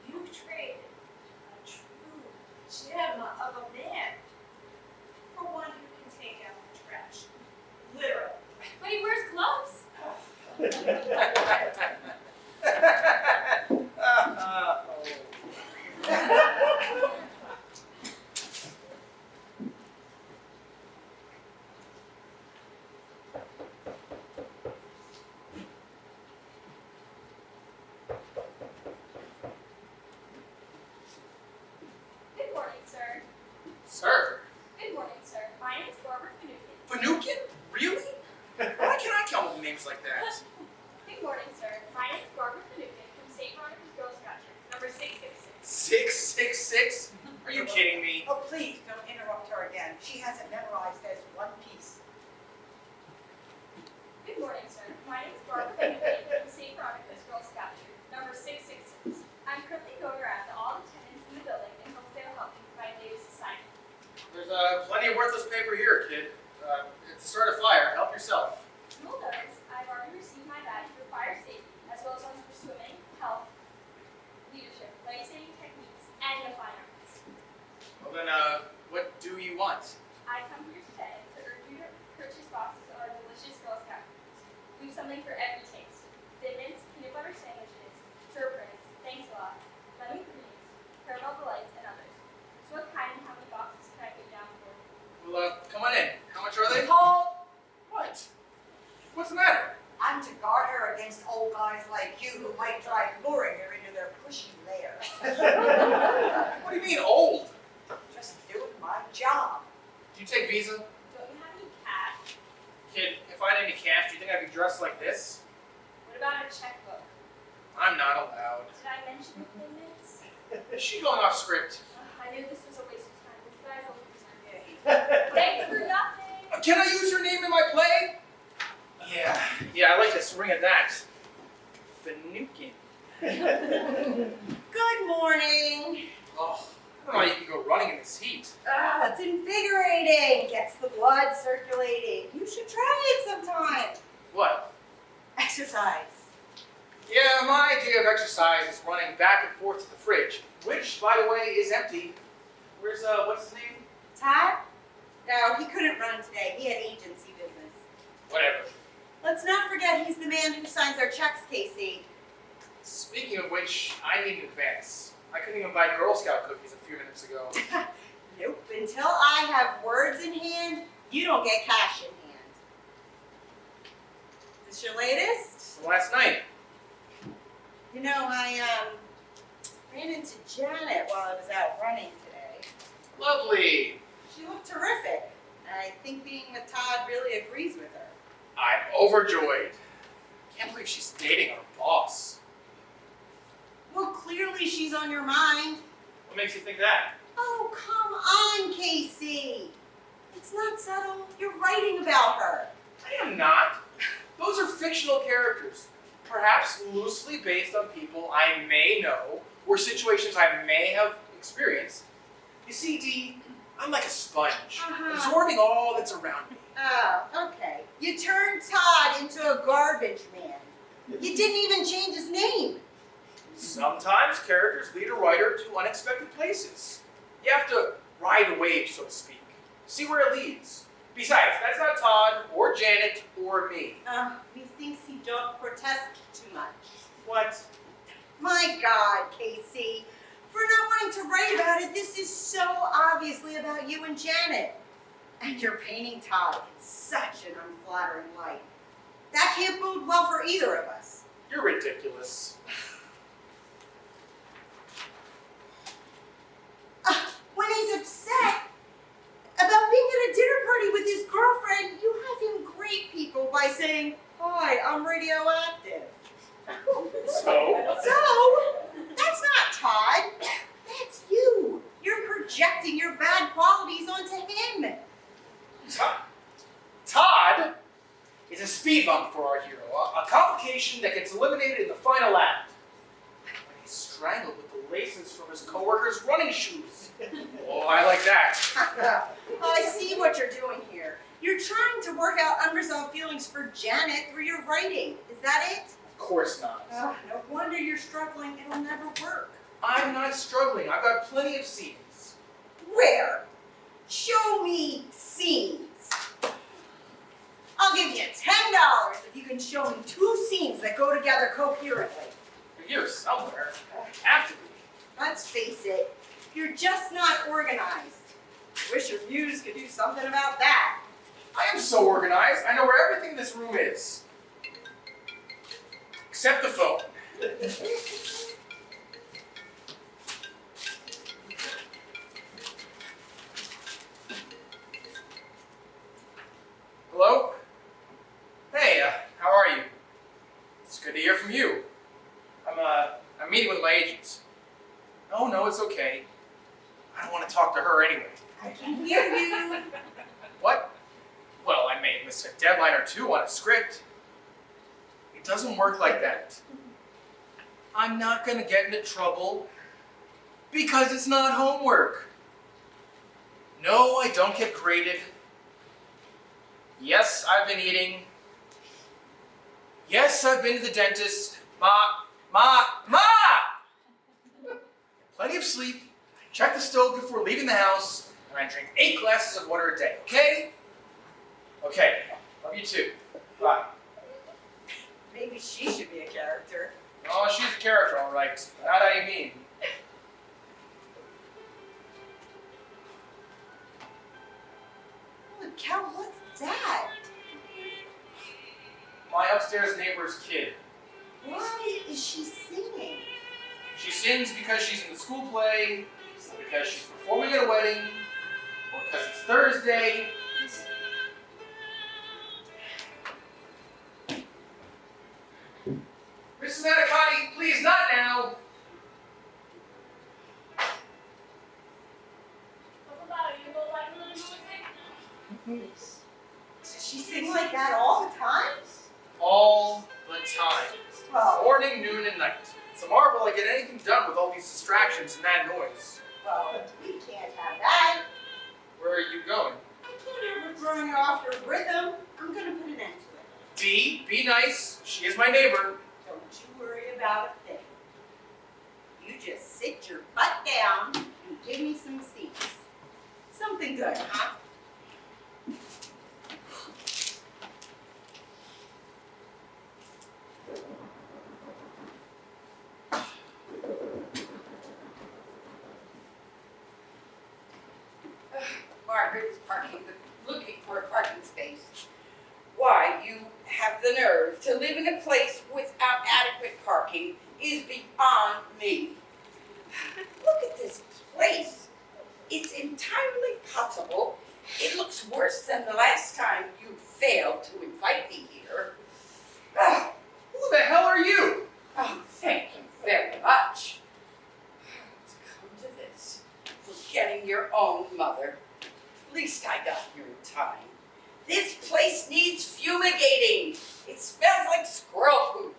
[SPEAKER 11] You've traded a true gem of a man for one who can take out the trash. Literally.
[SPEAKER 9] But he wears gloves.
[SPEAKER 1] like that.
[SPEAKER 9] Good morning, sir. My name is Barbara Finucane from St. Veronica's Girl Scout Troop, number 666.
[SPEAKER 1] 666? Are you kidding me?
[SPEAKER 5] Oh, please, don't interrupt her again. She has it memorized as one piece.
[SPEAKER 9] Good morning, sir. My name is Barbara Finucane from St. Veronica's Girl Scout Troop, number 666. I'm currently going around to all the tenants in the building and hope they'll help me provide latest assignment.
[SPEAKER 1] There's plenty of worthless paper here, kid. To start a fire, help yourself.
[SPEAKER 9] You'll notice I've already received my badge for fire safety, as well as ones for swimming, health, leadership, life-saving techniques, and the fine arts.
[SPEAKER 1] Well then, what do you want?
[SPEAKER 9] I come here today to urge you to purchase boxes of our delicious Girl Scout cookies. We have something for every taste. Thin mints, peanut butter sandwiches, turpins, thanks a lot, lemon creams, caramel delights, and others. So what kind and how many boxes can I put down for?
[SPEAKER 1] Well, come on in. How much are they?
[SPEAKER 5] Paul,
[SPEAKER 1] What? What's the matter?
[SPEAKER 5] I'm to guard her against old guys like you who might try luring her into their pushy lair.
[SPEAKER 1] What do you mean, old?
[SPEAKER 5] Just doing my job.
[SPEAKER 1] Do you take Visa?
[SPEAKER 9] Don't you have any cash?
[SPEAKER 1] Kid, if I had any cash, do you think I'd be dressed like this?
[SPEAKER 9] What about a checkbook?
[SPEAKER 1] I'm not allowed.
[SPEAKER 9] Did I mention the thin mints?
[SPEAKER 1] Is she going off script?
[SPEAKER 9] I knew this was a waste of time. This guy's always concerned. Thanks for nothing.
[SPEAKER 1] Can I use your name in my play? Yeah, I like this. Ring at that. Finucane.
[SPEAKER 4] Good morning.
[SPEAKER 1] Oh, I don't know how you can go running in this heat.
[SPEAKER 4] It's invigorating. Gets the blood circulating. You should try it sometime.
[SPEAKER 1] What?
[SPEAKER 4] Exercise.
[SPEAKER 1] Yeah, my idea of exercise is running back and forth to the fridge, which, by the way, is empty. Where's, what's his name?
[SPEAKER 4] Todd? No, he couldn't run today. He had agency business.
[SPEAKER 1] Whatever.
[SPEAKER 4] Let's not forget he's the man who signs our checks, Casey.
[SPEAKER 1] Speaking of which, I need an advance. I couldn't even buy Girl Scout cookies a few minutes ago.
[SPEAKER 4] Nope. Until I have words in hand, you don't get cash in hand. Is this your latest?
[SPEAKER 1] From last night.
[SPEAKER 4] You know, I ran into Janet while I was out running today.
[SPEAKER 1] Lovely.
[SPEAKER 4] She looked terrific. I think being with Todd really agrees with her.
[SPEAKER 1] I'm overjoyed. Can't believe she's dating our boss.
[SPEAKER 4] Well, clearly she's on your mind.
[SPEAKER 1] What makes you think that?
[SPEAKER 4] Oh, come on, Casey. It's not subtle. You're writing about her.
[SPEAKER 1] I am not. Those are fictional characters, perhaps loosely based on people I may know or situations I may have experienced. You see, Dee, I'm like a sponge, absorbing all that's around me.
[SPEAKER 4] Oh, okay. You turned Todd into a garbage man. You didn't even change his name.
[SPEAKER 1] Sometimes characters lead a writer to unexpected places. You have to ride a wave, so to speak. See where it leads. Besides, that's not Todd, or Janet, or me.
[SPEAKER 4] Methinks he don't protest too much.
[SPEAKER 1] What?
[SPEAKER 4] My God, Casey. For not wanting to write about it, this is so obviously about you and Janet. And you're painting Todd in such an unflattering light. That can't bode well for either of us.
[SPEAKER 1] You're ridiculous.
[SPEAKER 4] When he's upset about being at a dinner party with his girlfriend, you have him greet people by saying, "Hi, I'm radioactive."
[SPEAKER 1] So?
[SPEAKER 4] That's not Todd. That's you. You're projecting your bad qualities onto him.
[SPEAKER 1] Todd is a speed bump for our hero, a complication that gets eliminated in the final act. When he's strangled with the laces from his co-worker's running shoes. Oh, I like that.
[SPEAKER 4] I see what you're doing here. You're trying to work out unresolved feelings for Janet through your writing. Is that it?
[SPEAKER 1] Of course not.
[SPEAKER 4] No wonder you're struggling. It'll never work.
[SPEAKER 1] I'm not struggling. I've got plenty of scenes.
[SPEAKER 4] Where? Show me scenes. I'll give you $10 if you can show me 2 scenes that go together coherently.
[SPEAKER 1] You're somewhere. Have to be.
[SPEAKER 4] Let's face it, you're just not organized. Wish your muse could do something about that.
[SPEAKER 1] I am so organized. I know where everything in this room is. Except the phone. Hello? Hey, how are you? to hear from you. I'm meeting with my agent. Oh, no, it's okay. I don't want to talk to her anyway.
[SPEAKER 4] I can hear you.
[SPEAKER 1] What? Well, I may have missed a deadline or two on a script. It doesn't work like that. I'm not going to get into trouble because it's not homework. No, I don't get graded. Yes, I've been eating. Yes, I've been to the dentist. Ma! Plenty of sleep. Check the stove before leaving the house, and I drink 8 glasses of water a day, okay? Okay, love you too. Bye.
[SPEAKER 4] Maybe she should be a character.
[SPEAKER 1] Oh, she's a character, all right. Not how you mean.
[SPEAKER 4] Holy cow, what's that?
[SPEAKER 1] My upstairs neighbor's kid.
[SPEAKER 4] Why is she singing?
[SPEAKER 1] She sings because she's in the school play, or because she's performing at a wedding, or because it's Thursday. Mrs. Manicotti, please, not now.
[SPEAKER 3] What's the matter? You don't like little music?
[SPEAKER 4] Does she sing like that all the time?
[SPEAKER 1] All the time.
[SPEAKER 4] Well,
[SPEAKER 1] Morning, noon, and night. It's a marvel I get anything done with all these distractions and that noise.
[SPEAKER 4] we can't have that.
[SPEAKER 1] Where are you going?
[SPEAKER 4] I can't ever throw her off her rhythm. I'm gonna put an end to it.
[SPEAKER 1] Dee, be nice. She is my neighbor.
[SPEAKER 4] Don't you worry about a thing. You just sit your butt down and give me some seats. Something good, huh?
[SPEAKER 8] Margaret is looking for a parking space. Why you have the nerve to live in a place without adequate parking is beyond me. Look at this place. It's entirely possible it looks worse than the last time you failed to invite me here. Oh,
[SPEAKER 1] Who the hell are you?
[SPEAKER 8] thank you very much. It's come to this, forgetting your own mother. At least I got here in time. This place needs fumigating. It smells like squirrel poop.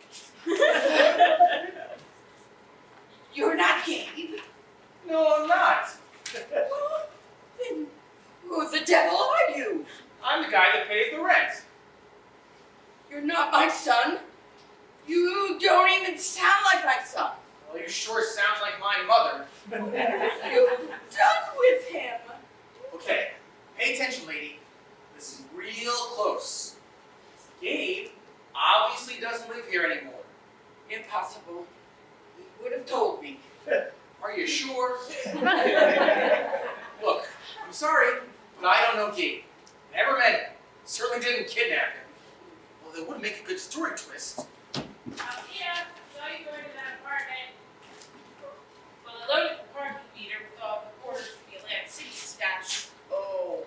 [SPEAKER 8] You're not Gabe?
[SPEAKER 1] No, I'm not.
[SPEAKER 8] Well, then who the devil are you?
[SPEAKER 1] I'm the guy that pays the rent.
[SPEAKER 8] You're not my son. You don't even sound like my son.
[SPEAKER 1] Well, you sure sound like my mother.
[SPEAKER 8] You're done with him.
[SPEAKER 1] Okay, pay attention, lady. This is real close. Gabe obviously doesn't live here anymore.
[SPEAKER 8] Impossible. He would have told me.
[SPEAKER 1] Are you sure? Look, I'm sorry, but I don't know Gabe. Never met him. Certainly didn't kidnap him. Well, that would make a good story twist.
[SPEAKER 3] Althea, saw you going to that apartment. Well, I loaded the parking meter with all the quarters for the Atlantic City stash.
[SPEAKER 1] Oh.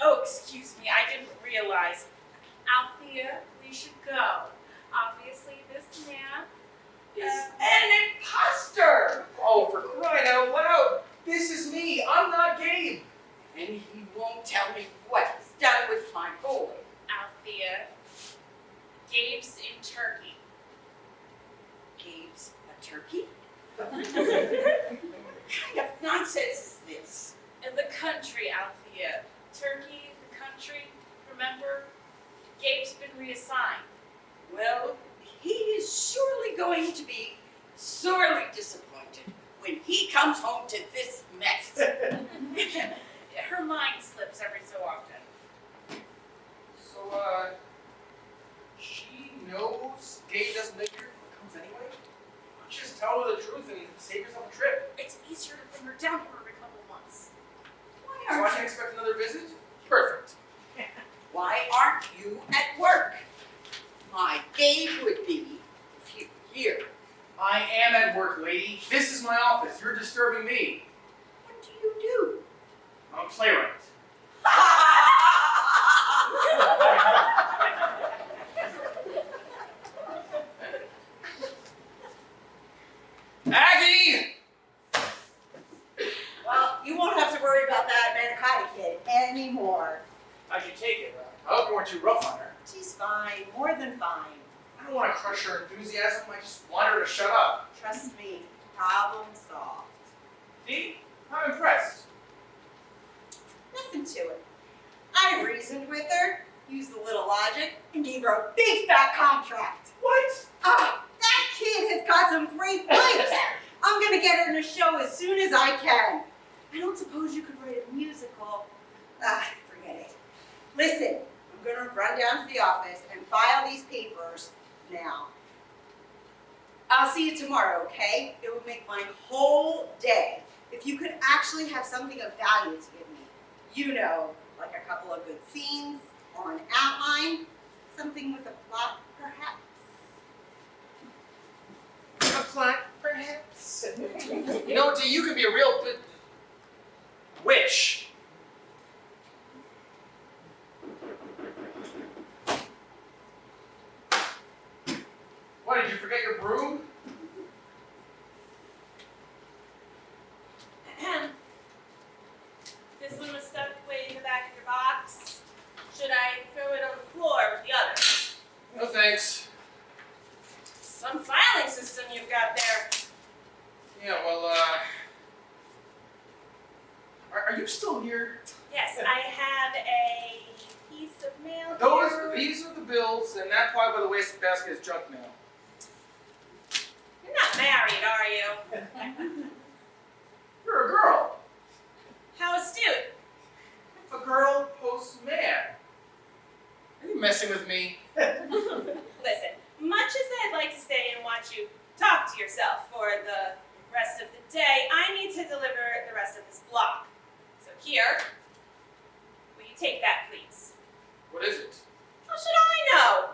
[SPEAKER 3] Oh, excuse me, I didn't realize. Althea, we should go. Obviously, this man
[SPEAKER 8] Is an imposter.
[SPEAKER 1] Oh, for crying out loud! This is me. I'm not Gabe.
[SPEAKER 8] And he won't tell me what he's done with my boy.
[SPEAKER 3] Althea, Gabe's in Turkey.
[SPEAKER 8] Gabe's a turkey? What kind of nonsense is this?
[SPEAKER 3] In the country, Althea. Turkey, the country, remember? Gabe's been reassigned.
[SPEAKER 8] Well, he is surely going to be sorely disappointed when he comes home to this mess.
[SPEAKER 3] Her mind slips every so often.
[SPEAKER 1] So, she knows Gabe doesn't live here but comes anyway? Just tell her the truth and save yourself a trip.
[SPEAKER 3] It's easier to bring her down here every couple months.
[SPEAKER 8] Why
[SPEAKER 1] So I
[SPEAKER 8] aren't
[SPEAKER 1] can
[SPEAKER 8] you,
[SPEAKER 1] expect another visit? Perfect.
[SPEAKER 8] why aren't you at work? My Gabe would be if you were here.
[SPEAKER 1] I am at work, lady. This is my office. You're disturbing me.
[SPEAKER 8] What do you do?
[SPEAKER 1] I'm a playwright.
[SPEAKER 4] doing more than fine.
[SPEAKER 1] I don't want to crush her enthusiasm. I just want her to shut up.
[SPEAKER 4] Trust me, problem solved.
[SPEAKER 1] See? I'm impressed.
[SPEAKER 4] Nothing to it. I reasoned with her, used a little logic, and gave her a big fat contract.
[SPEAKER 1] What?
[SPEAKER 4] Ah, that kid has got some great pipes. I'm gonna get her in a show as soon as I can. I don't suppose you could write a musical. Forget it. Listen, I'm gonna run down to the office and file these papers now. I'll see you tomorrow, okay? It would make my whole day if you could actually have something of value to give me. You know, like a couple of good scenes or an outline, something with a plot, perhaps.
[SPEAKER 1] A plot, perhaps? You know, Dee, you could be a real witch. What, did you forget your broom?
[SPEAKER 3] This one was stuck way in the back of your box. Should I throw it on the floor with the others?
[SPEAKER 1] No thanks.
[SPEAKER 3] Some filing system you've got there.
[SPEAKER 1] Yeah, well, are you still here?
[SPEAKER 3] Yes, I have a piece of mail
[SPEAKER 1] These are the bills, and that pile by the wastebasket is junk mail.
[SPEAKER 3] You're not married, are you?
[SPEAKER 1] You're a girl.
[SPEAKER 3] How astute.
[SPEAKER 1] A girl posts man. Are you messing with me?
[SPEAKER 3] Listen, much as I'd like to stay and watch you talk to yourself for the rest of the day, I need to deliver the rest of this block. So here, will you take that, please?
[SPEAKER 1] What is it?
[SPEAKER 3] How should I know?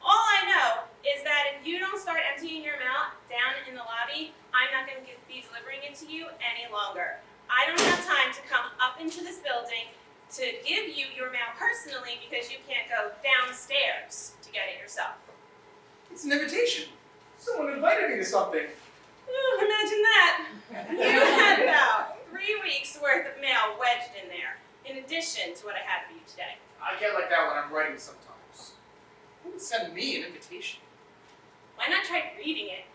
[SPEAKER 3] All I know is that if you don't start emptying your mail down in the lobby, I'm not going to be delivering it to you any longer. I don't have time to come up into this building to give you your mail personally because you can't go downstairs to get it yourself.
[SPEAKER 1] It's an invitation. Someone invited me to something.
[SPEAKER 3] Ooh, imagine that. You had about 3 weeks worth of mail wedged in there, in addition to what I had for you today.
[SPEAKER 1] I get like that when I'm writing sometimes. Who would send me an invitation?
[SPEAKER 3] Why not try reading it?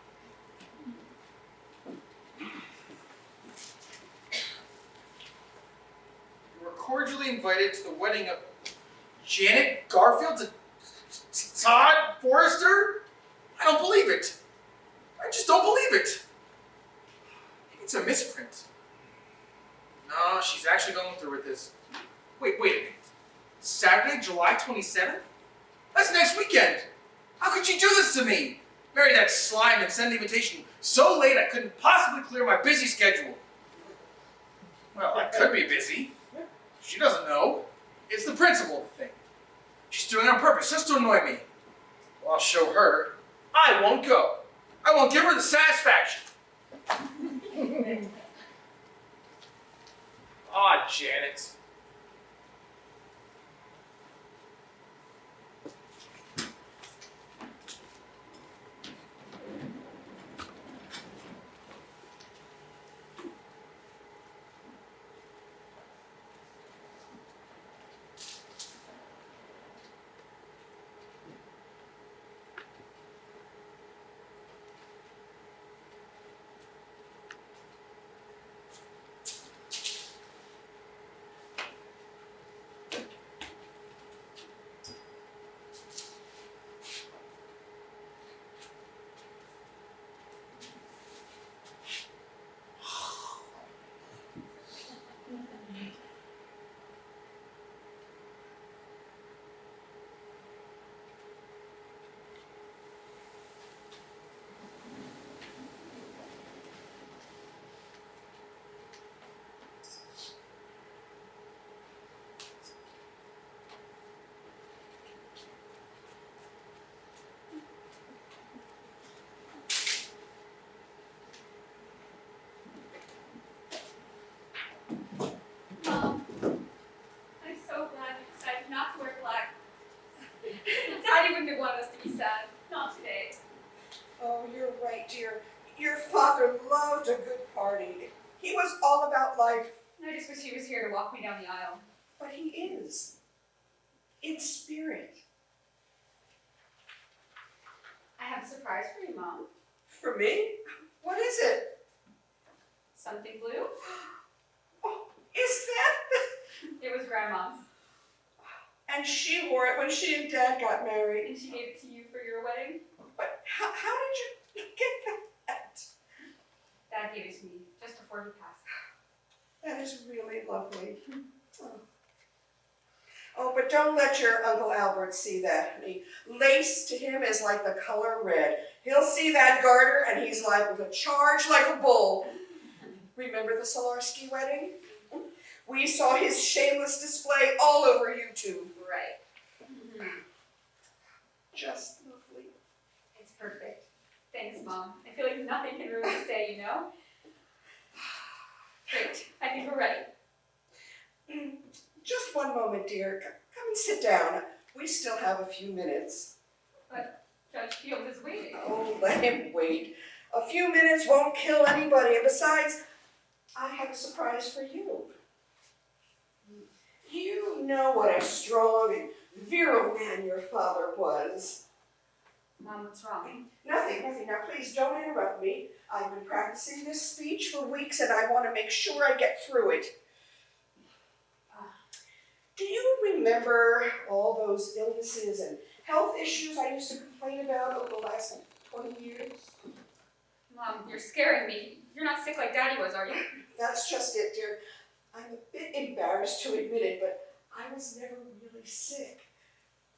[SPEAKER 1] You were cordially invited to the wedding of Janet Garfield to Todd Forrester? I don't believe it. I just don't believe it. Maybe it's a misprint. No, she's actually going through with this. Wait a minute. Saturday, July 27th? That's next weekend. How could you do this to me? Marry that slime and send the invitation so late I couldn't possibly clear my busy schedule. Well, I could be busy. She doesn't know. It's the principle of the thing. She's doing it on purpose just to annoy me. Well, I'll show her. I won't go. I won't give her the satisfaction. Ah, Janet.
[SPEAKER 9] Mom, I'm so glad you decided not to wear black. Daddy wouldn't have wanted us to be sad. Not today.
[SPEAKER 10] Oh, you're right, dear. Your father loved a good party. He was all about life.
[SPEAKER 9] I just wish he was here to walk me down the aisle.
[SPEAKER 10] But he is. In spirit.
[SPEAKER 9] surprise for you, Mom.
[SPEAKER 10] For me? What is it?
[SPEAKER 9] Something blue?
[SPEAKER 10] Oh, is that
[SPEAKER 9] It was Grandma's,
[SPEAKER 10] And she wore it when she and Dad got married.
[SPEAKER 9] and she gave it to you for your wedding.
[SPEAKER 10] But how did you get that?
[SPEAKER 9] Dad gave it to me just before he passed.
[SPEAKER 10] That is really lovely. Oh, but don't let your Uncle Albert see that, honey. Lace to him is like the color red. He'll see that garter and he's liable to charge like a bull. Remember the Solarski wedding? We saw his shameless display all over YouTube.
[SPEAKER 9] Right.
[SPEAKER 10] Just lovely.
[SPEAKER 9] It's perfect. Thanks, Mom. I feel like nothing can ruin this day, you know? Great. I think we're ready.
[SPEAKER 10] Just one moment, dear. Come and sit down. We still have a few minutes.
[SPEAKER 9] But Judge Field is waiting.
[SPEAKER 10] Oh, let him wait. A few minutes won't kill anybody, and besides, I have a surprise for you. You know what a strong and virile man your father was.
[SPEAKER 9] Mom, what's wrong?
[SPEAKER 10] Nothing. Now, please don't interrupt me. I've been practicing this speech for weeks, and I want to make sure I get through it. Do you remember all those illnesses and health issues I used to complain about over the last 20 years?
[SPEAKER 9] Mom, you're scaring me. You're not sick like Daddy was, are you?
[SPEAKER 10] That's just it, dear. I'm a bit embarrassed to admit it, but I was never really sick.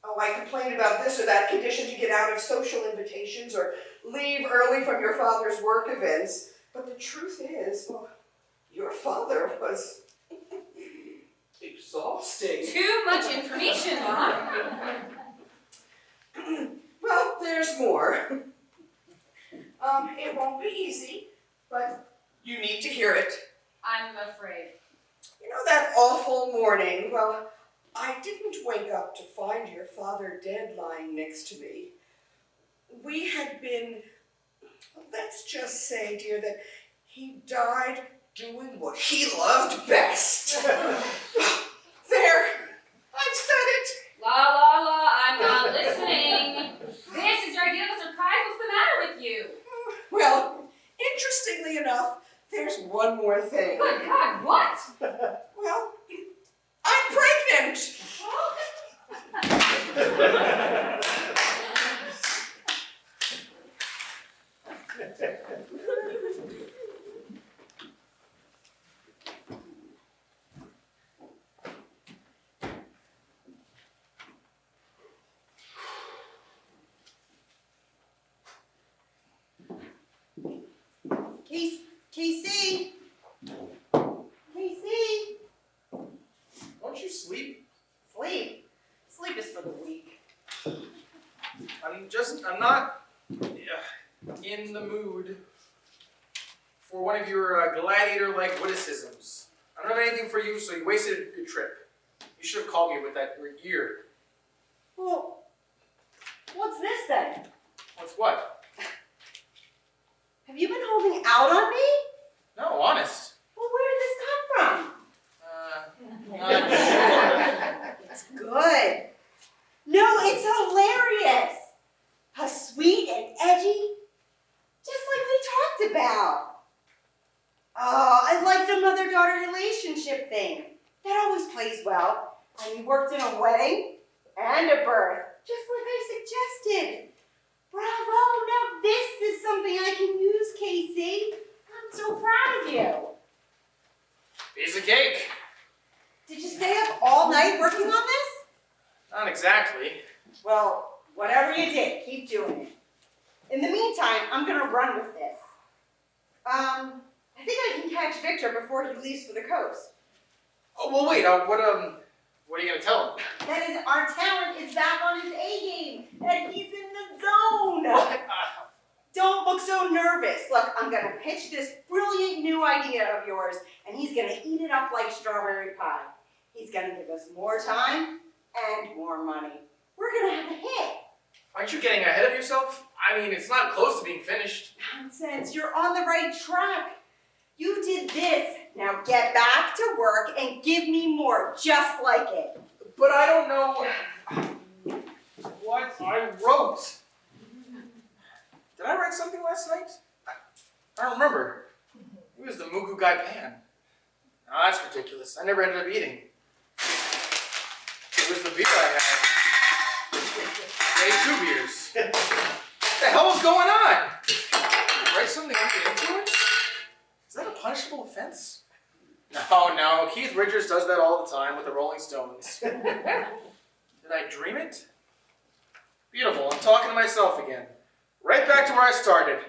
[SPEAKER 10] Oh, I complained about this or that condition to get out of social invitations or leave early from your father's work events. But the truth is, well, your father was exhausting.
[SPEAKER 9] Too much information, Mom.
[SPEAKER 10] Well, there's more. It won't be easy, but you need to hear it.
[SPEAKER 9] I'm afraid.
[SPEAKER 10] You know that awful morning? Well, I didn't wake up to find your father dead lying next to me. We had been, let's just say, dear, that he died doing what he loved best. There, I've said it.
[SPEAKER 9] La la la, I'm not listening. This is your idea of a surprise. What's the matter with you?
[SPEAKER 10] Well, interestingly enough, there's one more thing.
[SPEAKER 9] Good God, what?
[SPEAKER 10] Well, I'm pregnant.
[SPEAKER 4] Casey?
[SPEAKER 1] Don't you sleep?
[SPEAKER 4] Sleep. Sleep is for the weak.
[SPEAKER 1] I'm not in the mood for one of your gladiator-like witticisms. I don't have anything for you, so you wasted your trip. You should have called me with that ear.
[SPEAKER 4] Well, what's this then?
[SPEAKER 1] What's what?
[SPEAKER 4] Have you been holding out on me?
[SPEAKER 1] No, honest.
[SPEAKER 4] Well, where did this come from?
[SPEAKER 1] Not sure.
[SPEAKER 4] It's good. No, it's hilarious. How sweet and edgy. Just like we talked about. Oh, I like the mother-daughter relationship thing. That always plays well. And you worked in a wedding and a birth, just like I suggested. Bravo! Now this is something I can use, Casey. I'm so proud of you.
[SPEAKER 1] Piece of cake.
[SPEAKER 4] Did you stay up all night working on this?
[SPEAKER 1] Not exactly.
[SPEAKER 4] Well, whatever you did, keep doing it. In the meantime, I'm gonna run with this. I think I can catch Victor before he leaves for the coast.
[SPEAKER 1] Oh, well, wait. What are you gonna tell him?
[SPEAKER 4] That is, our talent is back on his A game, and he's in the zone.
[SPEAKER 1] What?
[SPEAKER 4] Don't look so nervous. Look, I'm gonna pitch this brilliant new idea of yours, and he's gonna eat it up like strawberry pie. He's gonna give us more time and more money. We're gonna have a hit.
[SPEAKER 1] Aren't you getting ahead of yourself? I mean, it's not close to being finished.
[SPEAKER 4] Nonsense, you're on the right track. You did this. Now get back to work and give me more, just like it.
[SPEAKER 1] But I don't know what I wrote. goo guy pan. Now that's ridiculous. I never ended up eating. It was the beer I had. Maybe 2 beers. What the hell is going on? Write something under influence? Is that a punishable offense? No, Keith Richards does that all the time with the Rolling Stones. Did I dream it? Beautiful, I'm talking to myself again. Right back to where I started.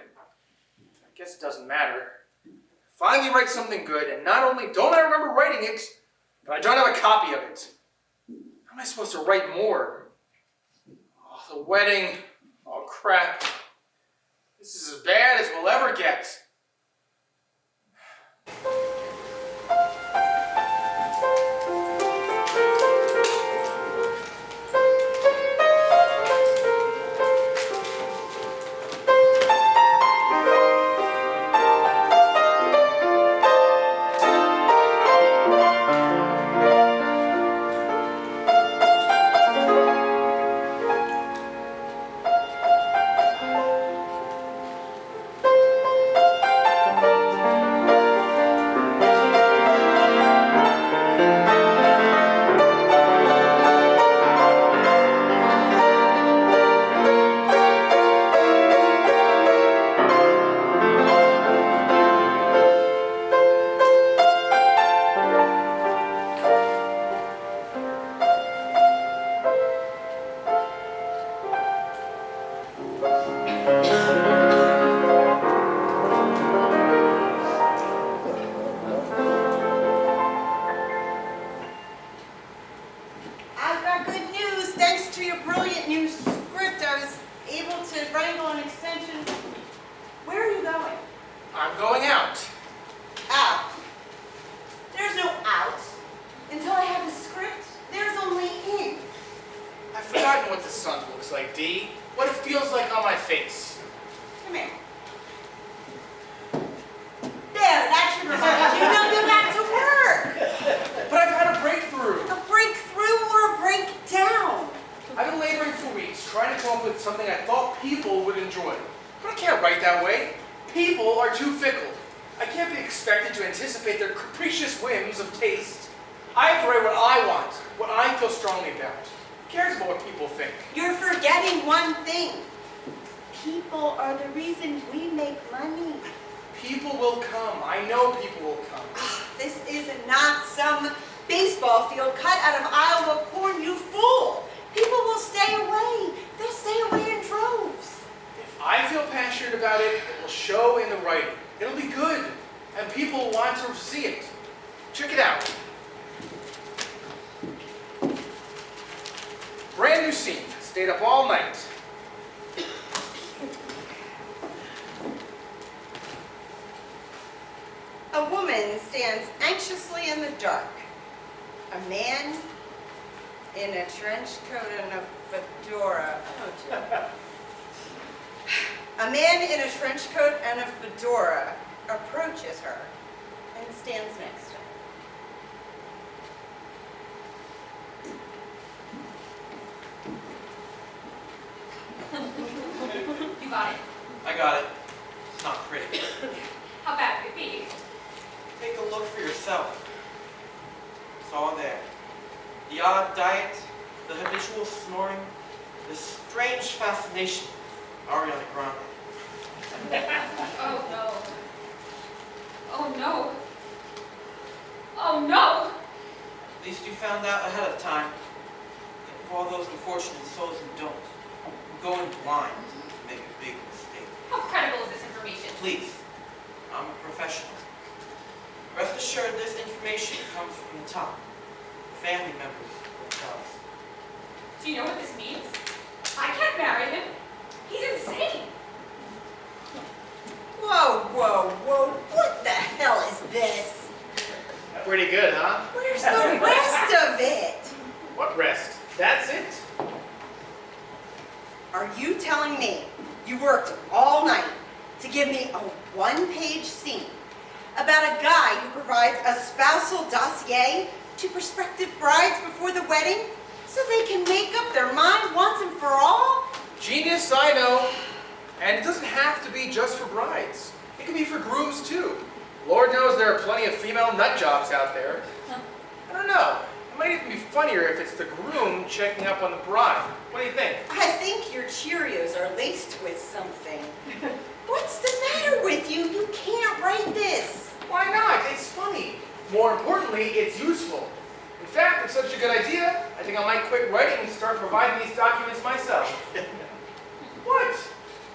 [SPEAKER 1] I guess it doesn't matter. Finally write something good, and not only don't I remember writing it, but I don't have a copy of it. How am I supposed to write more? Oh, the wedding. Oh, crap. This is as bad as we'll ever get. I'm going out.
[SPEAKER 4] Out? There's no out. Until I have a script, there's only in.
[SPEAKER 1] I've forgotten what the sun looks like, Dee. What it feels like on my face.
[SPEAKER 4] Come here. There, that should remind you. Now go back to work.
[SPEAKER 1] But I've had a breakthrough.
[SPEAKER 4] A breakthrough or a breakdown?
[SPEAKER 1] I've been laboring for weeks trying to come up with something I thought people would enjoy. But I can't write that way. People are too fickle. I can't be expected to anticipate their capricious whims of taste. I have to write what I want, what I feel strongly about. Who cares about what people think?
[SPEAKER 4] You're forgetting one thing. People are the reason we make money.
[SPEAKER 1] People will come. I know people will come.
[SPEAKER 4] This is not some baseball field cut out of Iowa corn, you fool. People will stay away. They'll stay away in droves.
[SPEAKER 1] If I feel passionate about it, it will show in the writing. It'll be good, and people will want to see it. Check it out. Brand new scene. Stayed up all night.
[SPEAKER 4] A woman stands anxiously in the dark. A man in a trench coat and a fedora. A man in a trench coat and a fedora approaches her and stands next to her.
[SPEAKER 9] You got it.
[SPEAKER 6] I got it. It's not pretty.
[SPEAKER 9] How bad could it be?
[SPEAKER 6] Take a look for yourself. It's all there. The odd diet, the habitual snoring, the strange fascination with Ariana Grande.
[SPEAKER 9] Oh no. Oh no. Oh no!
[SPEAKER 6] At least you found out ahead of time. And for all those unfortunate souls who don't, who go in blind to make a big mistake.
[SPEAKER 9] How credible is this information?
[SPEAKER 6] Please, I'm a professional. Rest assured this information comes from the top. Family members themselves.
[SPEAKER 9] Do you know what this means? I can't marry him. He's insane.
[SPEAKER 4] Whoa, whoa, whoa. What the hell is this?
[SPEAKER 1] Pretty good, huh?
[SPEAKER 4] Where's the rest of it?
[SPEAKER 1] What rest? That's it?
[SPEAKER 4] Are you telling me you worked all night to give me a one-page scene about a guy who provides a spousal dossier to prospective brides before the wedding so they can make up their mind once and for all?
[SPEAKER 1] Genius, I know. And it doesn't have to be just for brides. It can be for grooms too. Lord knows there are plenty of female nut jobs out there. I don't know. It might even be funnier if it's the groom checking up on the bride. What do you think?
[SPEAKER 4] I think your Cheerios are laced with something. What's the matter with you? You can't write this.
[SPEAKER 1] Why not? It's funny. More importantly, it's useful. In fact, it's such a good idea, I think I might quit writing and start providing these documents myself. What?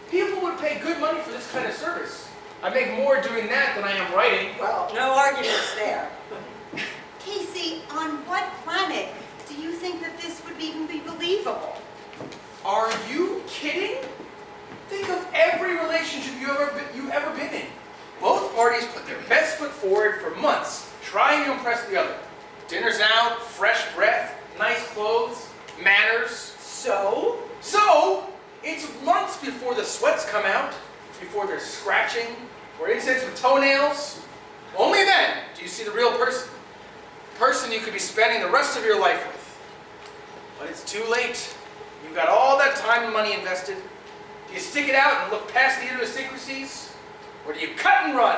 [SPEAKER 1] People would pay good money for this kind of service. I make more doing that than I am writing.
[SPEAKER 4] Well, no arguments there. Casey, on what planet do you think that this would even be believable?
[SPEAKER 1] Are you kidding? Think of every relationship you've ever been in. Both parties put their best foot forward for months, trying to impress the other. Dinners out, fresh breath, nice clothes, manners. So, it's months before the sweats come out, before there's scratching or incidents with toenails. Only then do you see the real person. The person you could be spending the rest of your life with. But it's too late. You've got all that time and money invested. Do you stick it out and look past the idiosyncrasies? Or do you cut and run,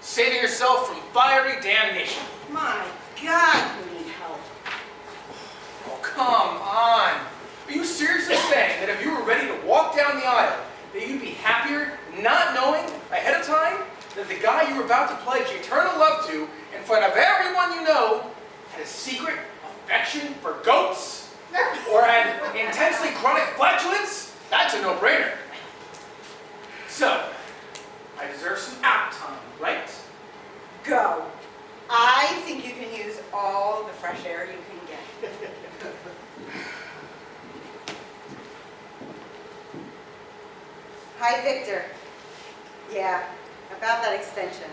[SPEAKER 1] saving yourself from fiery damnation?
[SPEAKER 4] My God, you need help.
[SPEAKER 1] Oh, come on. Are you seriously saying that if you were ready to walk down the aisle, that you'd be happier not knowing ahead of time that the guy you were about to pledge eternal love to in front of everyone you know had a secret affection for goats? Or had intensely chronic flatulence? That's a no-brainer. So, I deserve some out time, right?
[SPEAKER 4] Go. I think you can use all the fresh air you can get. Hi, Victor. Yeah, about that extension.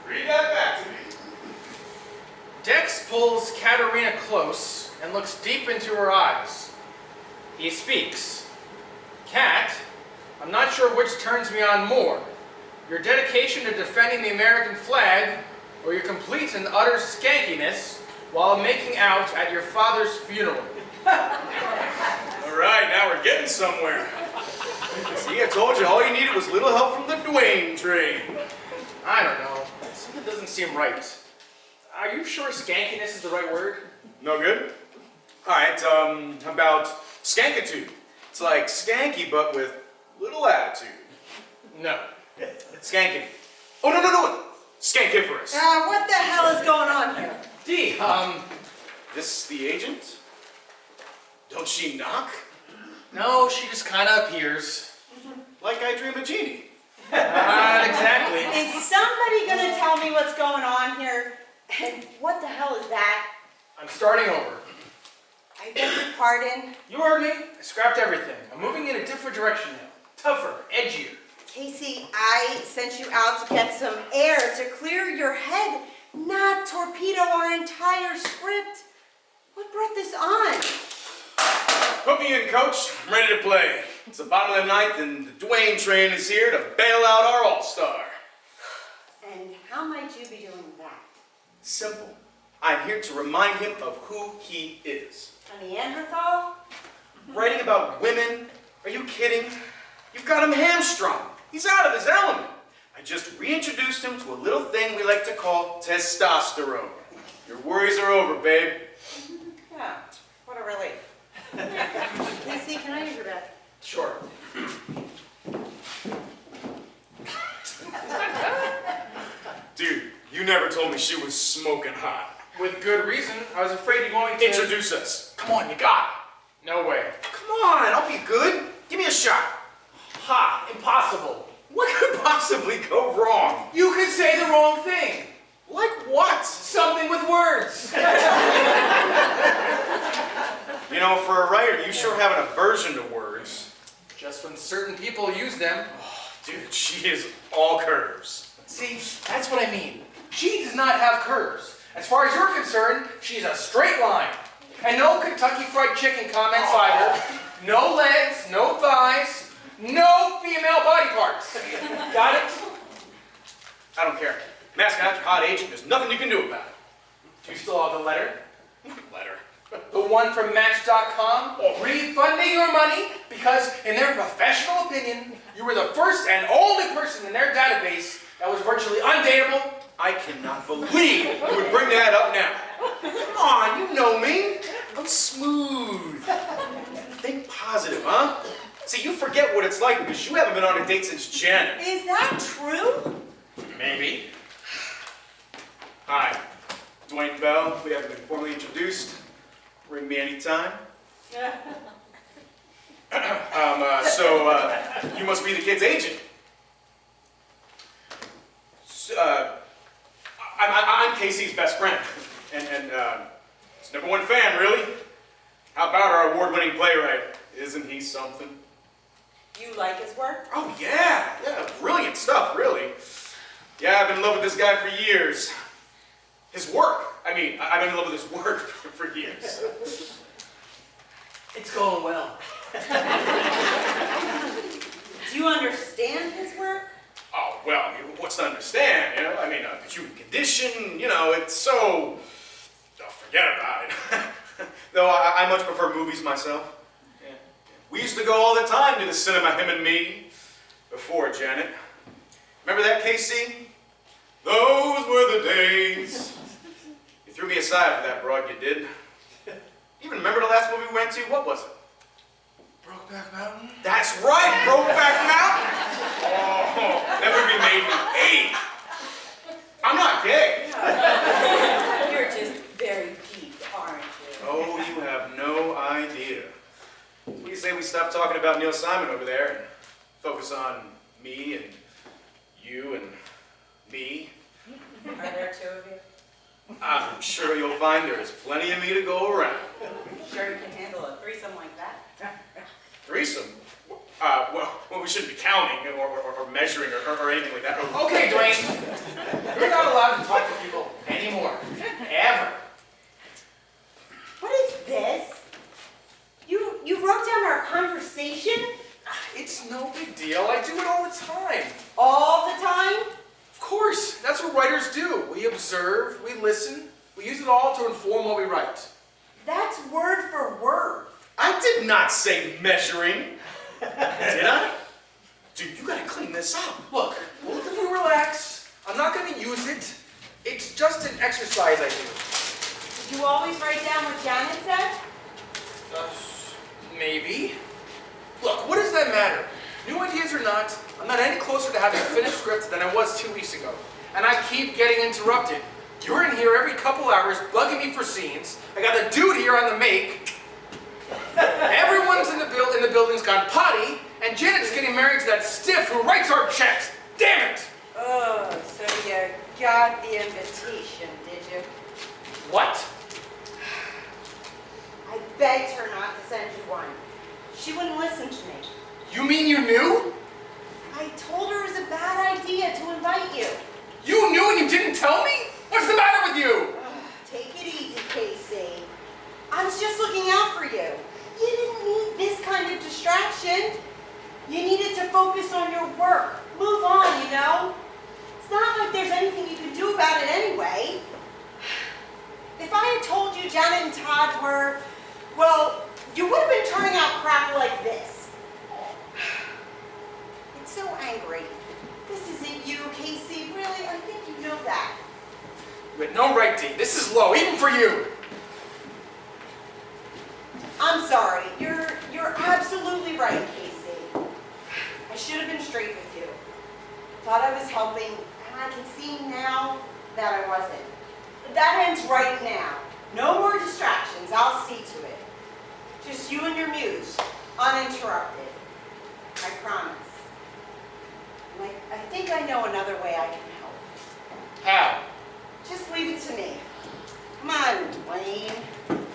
[SPEAKER 2] Read that back to me.
[SPEAKER 1] Dex pulls Katerina close and looks deep into her eyes. He speaks. Kat, I'm not sure which turns me on more. Your dedication to defending the American flag, or your complete and utter skankiness while making out at your father's funeral.
[SPEAKER 2] All right, now we're getting somewhere. See, I told you all you needed was a little help from the Dwayne train.
[SPEAKER 1] I don't know. Something doesn't seem right. Are you sure skankiness is the right word?
[SPEAKER 2] No good? All right, how about skankitude? It's like skanky, but with little attitude.
[SPEAKER 1] No.
[SPEAKER 2] Skanking. Oh, no. Skankiferous.
[SPEAKER 4] What the hell is going on here?
[SPEAKER 1] Dee,
[SPEAKER 2] This the agent? Don't she knock?
[SPEAKER 1] no, she just kind of appears.
[SPEAKER 2] Like I dream a genie.
[SPEAKER 1] Not exactly.
[SPEAKER 4] Is somebody gonna tell me what's going on here? And what the hell is that?
[SPEAKER 1] I'm starting over.
[SPEAKER 4] I beg your pardon?
[SPEAKER 1] You heard me. I scrapped everything. I'm moving in a different direction now. Tougher, edgier.
[SPEAKER 4] Casey, I sent you out to get some air to clear your head, not torpedo our entire script. What brought this on?
[SPEAKER 2] Put me in, coach. I'm ready to play. It's the bottom of the ninth, and the Dwayne train is here to bail out our all-star.
[SPEAKER 4] And how might you be doing that?
[SPEAKER 2] Simple. I'm here to remind him of who he is.
[SPEAKER 4] A Neanderthal?
[SPEAKER 2] Writing about women? Are you kidding? You've got him hamstrung. He's out of his element. I just reintroduced him to a little thing we like to call testosterone. Your worries are over, babe.
[SPEAKER 4] Yeah, what a relief. Casey, can I use your bag?
[SPEAKER 1] Sure.
[SPEAKER 2] Dude, you never told me she was smoking hot.
[SPEAKER 1] With good reason. I was afraid you're going to...
[SPEAKER 2] Introduce us. Come on, you got it.
[SPEAKER 1] No way.
[SPEAKER 2] Come on, I'll be good. Give me a shot.
[SPEAKER 1] Ha! Impossible.
[SPEAKER 2] What could possibly go wrong?
[SPEAKER 1] You could say the wrong thing.
[SPEAKER 2] Like what?
[SPEAKER 1] Something with words.
[SPEAKER 2] You know, for a writer, you sure have an aversion to words.
[SPEAKER 1] Just when certain people use them.
[SPEAKER 2] Dude, she is all curves.
[SPEAKER 1] See, that's what I mean. She does not have curves. As far as you're concerned, she's a straight line. And no Kentucky Fried Chicken comments either. No legs, no thighs, no feet. female body parts. Got it?
[SPEAKER 2] I don't care. Masking out your hot agent, there's nothing you can do about it.
[SPEAKER 1] Do you still have the letter?
[SPEAKER 2] Letter.
[SPEAKER 1] The one from Match.com? Refunding your money because, in their professional opinion, you were the first and only person in their database that was virtually undateable.
[SPEAKER 2] I cannot believe you would bring that up now. Come on, you know me. I'm smooth. Think positive, huh? See, you forget what it's like because you haven't been on a date since Janet.
[SPEAKER 4] Is that true?
[SPEAKER 2] Maybe. Hi, Dwayne Bell. We haven't been formally introduced. Ring me anytime. You must be the kid's agent. I'm Casey's best friend, and his #1 fan, really. How about our award-winning playwright? Isn't he something?
[SPEAKER 4] You like his work?
[SPEAKER 2] Oh yeah, brilliant stuff, really. Yeah, I've been in love with this guy for years. His work. I mean, I've been in love with his work for years.
[SPEAKER 6] It's going well.
[SPEAKER 4] Do you understand his work?
[SPEAKER 2] Oh, well, what's to understand, you know? I mean, the human condition, you know, it's so... Oh, forget about it. Though I much prefer movies myself. Yeah. We used to go all the time to the cinema, him and me, before Janet. Remember that, Casey? Those were the days. You threw me aside for that, broad, you did. You even remember the last movie we went to? What was it?
[SPEAKER 1] Brokeback Mountain?
[SPEAKER 2] That's right, Brokeback Mountain! Oh, that movie made me ache. I'm not gay.
[SPEAKER 4] You're just very deep, aren't you?
[SPEAKER 2] Oh, you have no idea. What do you say we stop talking about Neil Simon over there and focus on me and you and me?
[SPEAKER 4] Are there two of you?
[SPEAKER 2] I'm sure you'll find there's plenty of me to go around.
[SPEAKER 4] Sure you can handle a threesome like that?
[SPEAKER 2] Threesome? Well, we shouldn't be counting or measuring or anything like that.
[SPEAKER 1] Okay, Dwayne. You're not allowed to talk to people anymore. Ever.
[SPEAKER 4] What is this? You wrote down our conversation?
[SPEAKER 1] It's no big deal. I do it all the time.
[SPEAKER 4] All the time?
[SPEAKER 1] Of course. That's what writers do. We observe, we listen, we use it all to inform what we write.
[SPEAKER 4] That's word for word.
[SPEAKER 2] I did not say measuring. Did I? Dude, you gotta clean this up.
[SPEAKER 1] Look, if we relax, I'm not going to use it. It's just an exercise I do.
[SPEAKER 4] Did you always write down what Janet said?
[SPEAKER 1] Maybe. Look, what does that matter? New ideas or not, I'm not any closer to having a finished script than I was 2 weeks ago. And I keep getting interrupted. You're in here every couple hours bugging me for scenes. I got the dude here on the make. Everyone's in the building's gone potty, and Janet's getting married to that stiff who writes our checks. Damn it!
[SPEAKER 4] Oh, so you got the invitation, did you?
[SPEAKER 1] What?
[SPEAKER 4] I begged her not to send you one. She wouldn't listen to me.
[SPEAKER 1] You mean you knew?
[SPEAKER 4] I told her it was a bad idea to invite you.
[SPEAKER 1] You knew and you didn't tell me? What's the matter with you?
[SPEAKER 4] Take it easy, Casey. I was just looking out for you. You didn't need this kind of distraction. You needed to focus on your work. Move on, you know? It's not like there's anything you can do about it anyway. If I had told you Janet and Todd were, well, you would have been turning out crap like this. It's so angry. This isn't you, Casey. Really, I think you know that.
[SPEAKER 1] You had no right, Dee. This is low, even for you.
[SPEAKER 4] I'm sorry. You're absolutely right, Casey. I should have been straight with you. Thought I was helping, and I can see now that I wasn't. But that ends right now. No more distractions. I'll see to it. Just you and your muse, uninterrupted. I promise. And I think I know another way I can help.
[SPEAKER 1] How?
[SPEAKER 4] Just leave it to me. Come on, Wayne.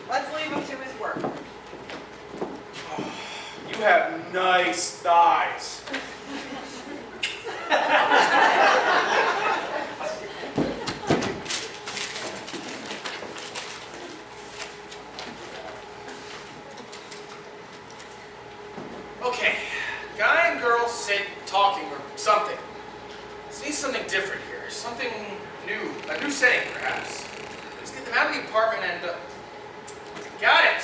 [SPEAKER 4] Let's leave him to his work.
[SPEAKER 2] You have nice thighs.
[SPEAKER 1] Okay, guy and girl kneel, sit, talking, or something. Let's need something different here. Something new. A new setting, perhaps. Let's get them out of the apartment and... Got it!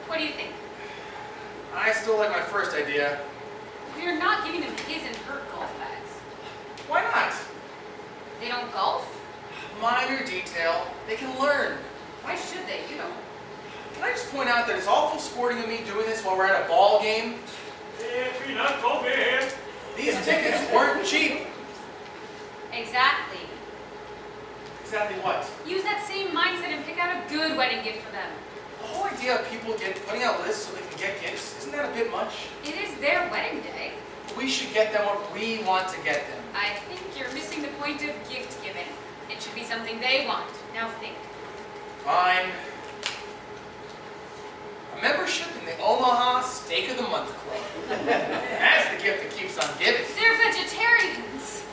[SPEAKER 9] What do you think?
[SPEAKER 1] I still like my first idea.
[SPEAKER 9] We're not giving them his and her golf bags.
[SPEAKER 1] Why not?
[SPEAKER 9] They don't golf?
[SPEAKER 1] Minor detail. They can learn.
[SPEAKER 9] Why should they? You don't.
[SPEAKER 1] Can I just point out that it's awful sporting of me doing this while we're at a ball game? These tickets weren't cheap.
[SPEAKER 9] Exactly.
[SPEAKER 1] Exactly what?
[SPEAKER 9] Use that same mindset and pick out a good wedding gift for them.
[SPEAKER 1] The whole idea of people putting out lists so they can get gifts, isn't that a bit much?
[SPEAKER 9] It is their wedding day.
[SPEAKER 1] We should get them what we want to get them.
[SPEAKER 9] I think you're missing the point of gift giving. It should be something they want. Now think.
[SPEAKER 1] Fine. A membership in the Omaha Steak of the Month Club. That's the gift that keeps on giving.
[SPEAKER 9] They're vegetarians.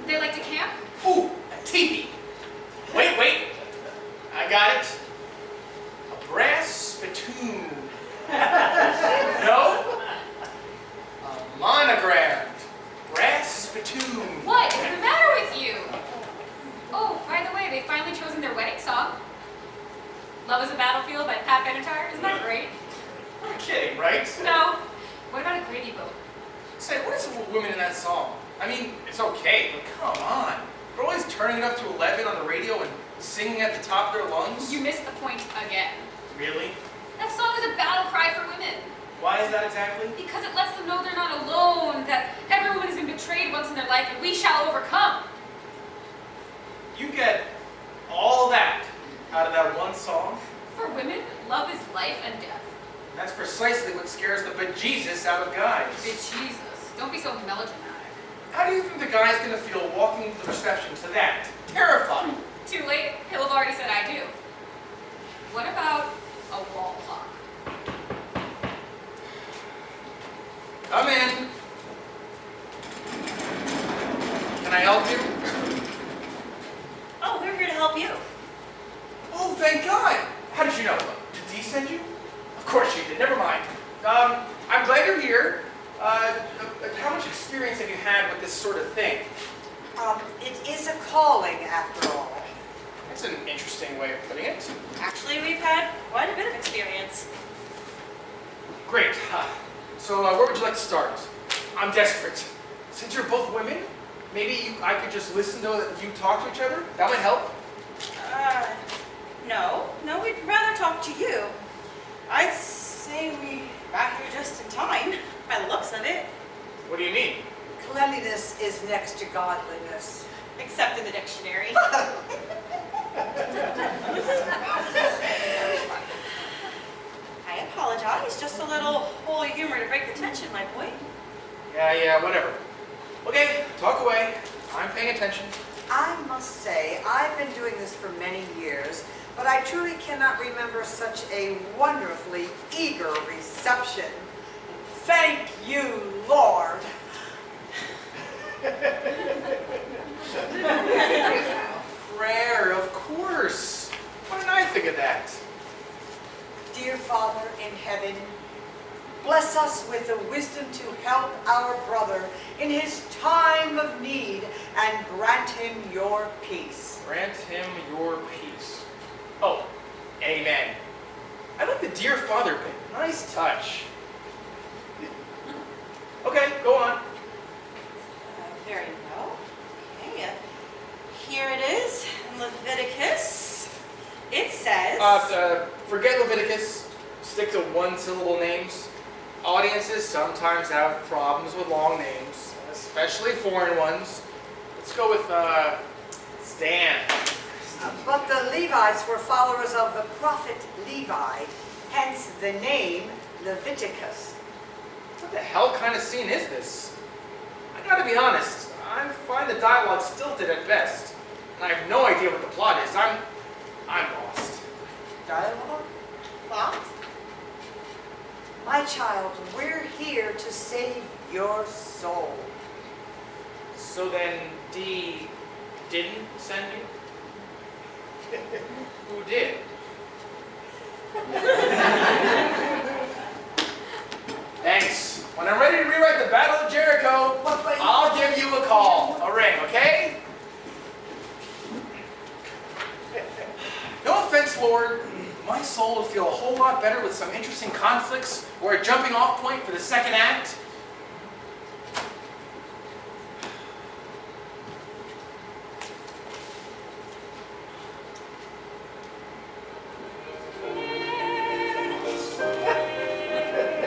[SPEAKER 9] They like to camp?
[SPEAKER 1] Ooh, a teepee. Wait. I got it. A brass spittoon. No? A monogrammed brass spittoon.
[SPEAKER 9] What is the matter with you? Oh, by the way, they've finally chosen their wedding song. Love is a Battlefield by Pat Benatar. Isn't that great?
[SPEAKER 1] You're kidding, right?
[SPEAKER 9] No. What about a gravy boat?
[SPEAKER 1] Say, what is it with women in that song? I mean, it's okay, but come on. They're always turning it up to 11 on the radio and singing at the top of their lungs.
[SPEAKER 9] You missed the point again.
[SPEAKER 1] Really?
[SPEAKER 9] That song is a battle cry for women.
[SPEAKER 1] Why is that exactly?
[SPEAKER 9] Because it lets them know they're not alone, that every woman has been betrayed once in their life, and we shall overcome.
[SPEAKER 1] You get all that out of that one song?
[SPEAKER 9] For women, love is life and death.
[SPEAKER 1] That's precisely what scares the bejesus out of guys.
[SPEAKER 9] Jesus, don't be so melodramatic.
[SPEAKER 1] How do you think the guy's gonna feel walking into the reception to that? Terrified.
[SPEAKER 9] Too late, he'll have already said I do. What about a wall clock?
[SPEAKER 1] Come in. Can I help you?
[SPEAKER 11] Oh, we're here to help you.
[SPEAKER 1] Oh, thank God. How did you know? Did Dee send you? Of course she did. Never mind. I'm glad you're here. How much experience have you had with this sort of thing?
[SPEAKER 5] It is a calling after all.
[SPEAKER 1] That's an interesting way of putting it.
[SPEAKER 11] Actually, we've had quite a bit of experience.
[SPEAKER 1] Great. So where would you like to start? I'm desperate. Since you're both women, maybe I could just listen to you talk to each other? That might help.
[SPEAKER 11] No, we'd rather talk to you. I'd say we got here just in time, by the looks of it.
[SPEAKER 1] What do you mean?
[SPEAKER 5] Cleanliness is next to godliness.
[SPEAKER 11] Except in the dictionary. I apologize, just a little holy humor to break the tension, my boy.
[SPEAKER 1] Yeah, whatever. Okay, talk away. I'm paying attention.
[SPEAKER 5] I must say, I've been doing this for many years, but I truly cannot remember such a wonderfully eager reception. Thank you, Lord.
[SPEAKER 1] Prayer, of course. Why didn't I think of that?
[SPEAKER 5] Dear Father in heaven, bless us with the wisdom to help our brother in his time of need and grant him your peace.
[SPEAKER 1] Grant him your peace. Oh, amen. I like the dear Father bit. Nice touch. Okay, go on.
[SPEAKER 11] Very well. Okay, here it is, in Leviticus. It says...
[SPEAKER 1] Forget Leviticus. Stick to one-syllable names. Audiences sometimes have problems with long names, especially foreign ones. Let's go with, Stan.
[SPEAKER 5] But the Levites were followers of the prophet Levi, hence the name Leviticus.
[SPEAKER 1] What the hell kind of scene is this? I gotta be honest, I find the dialogue stilted at best, and I have no idea what the plot is. I'm lost.
[SPEAKER 5] Dialogue?
[SPEAKER 11] What?
[SPEAKER 5] My child, we're here to save your soul.
[SPEAKER 1] So then, Dee didn't send you? Who did? Thanks. When I'm ready to rewrite the Battle of Jericho, I'll give you a call, a ring, okay? No offense, Lord. My soul would feel a whole lot better with some interesting conflicts or a jumping off point for the second act.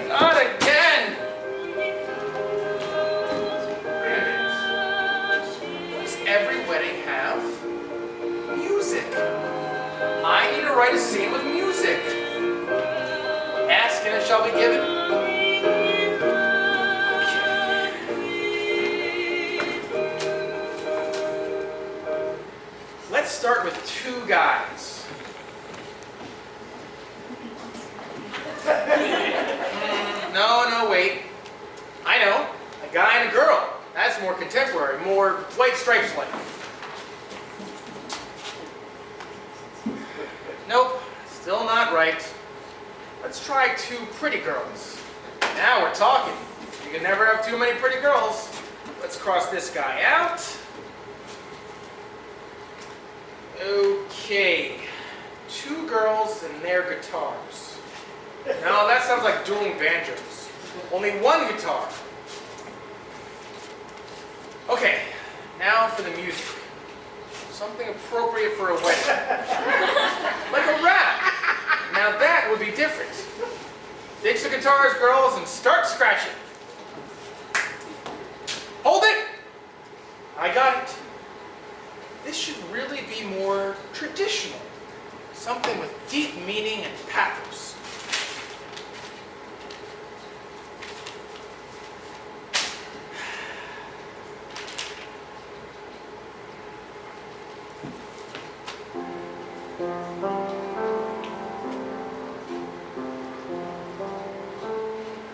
[SPEAKER 1] Not again! Does every wedding have music? I need to write a scene with music. Ask and it shall be given. Let's start with two guys. No, wait. I know. A guy and a girl. That's more contemporary, more White Stripes like. Nope, still not right. Let's try two pretty girls. Now we're talking. You can never have too many pretty girls. Let's cross this guy out. Okay. Two girls and their guitars. No, that sounds like dueling banjos. Only one guitar. Okay, now for the music. Something appropriate for a wedding. Like a rap. Now that would be different. Ditch the guitars, girls, and start scratching. Hold it! I got it. This should really be more traditional. Something with deep meaning and pathos.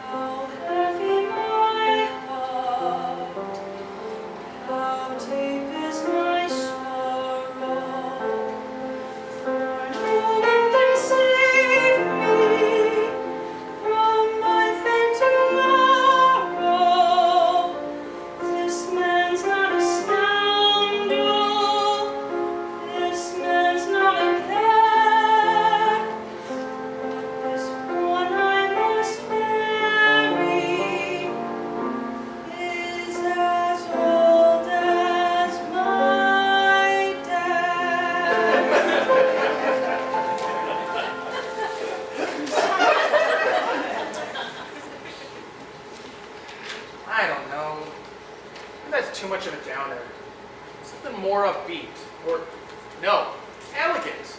[SPEAKER 11] How heavy my heart, how deep is my sorrow, for no one can save me from my fate tomorrow. This man's not a scoundrel, this man's not a cad, but this one I must marry is as old as my dad.
[SPEAKER 1] I don't know. Maybe that's too much of a downer. Something more upbeat. Or, no, elegant.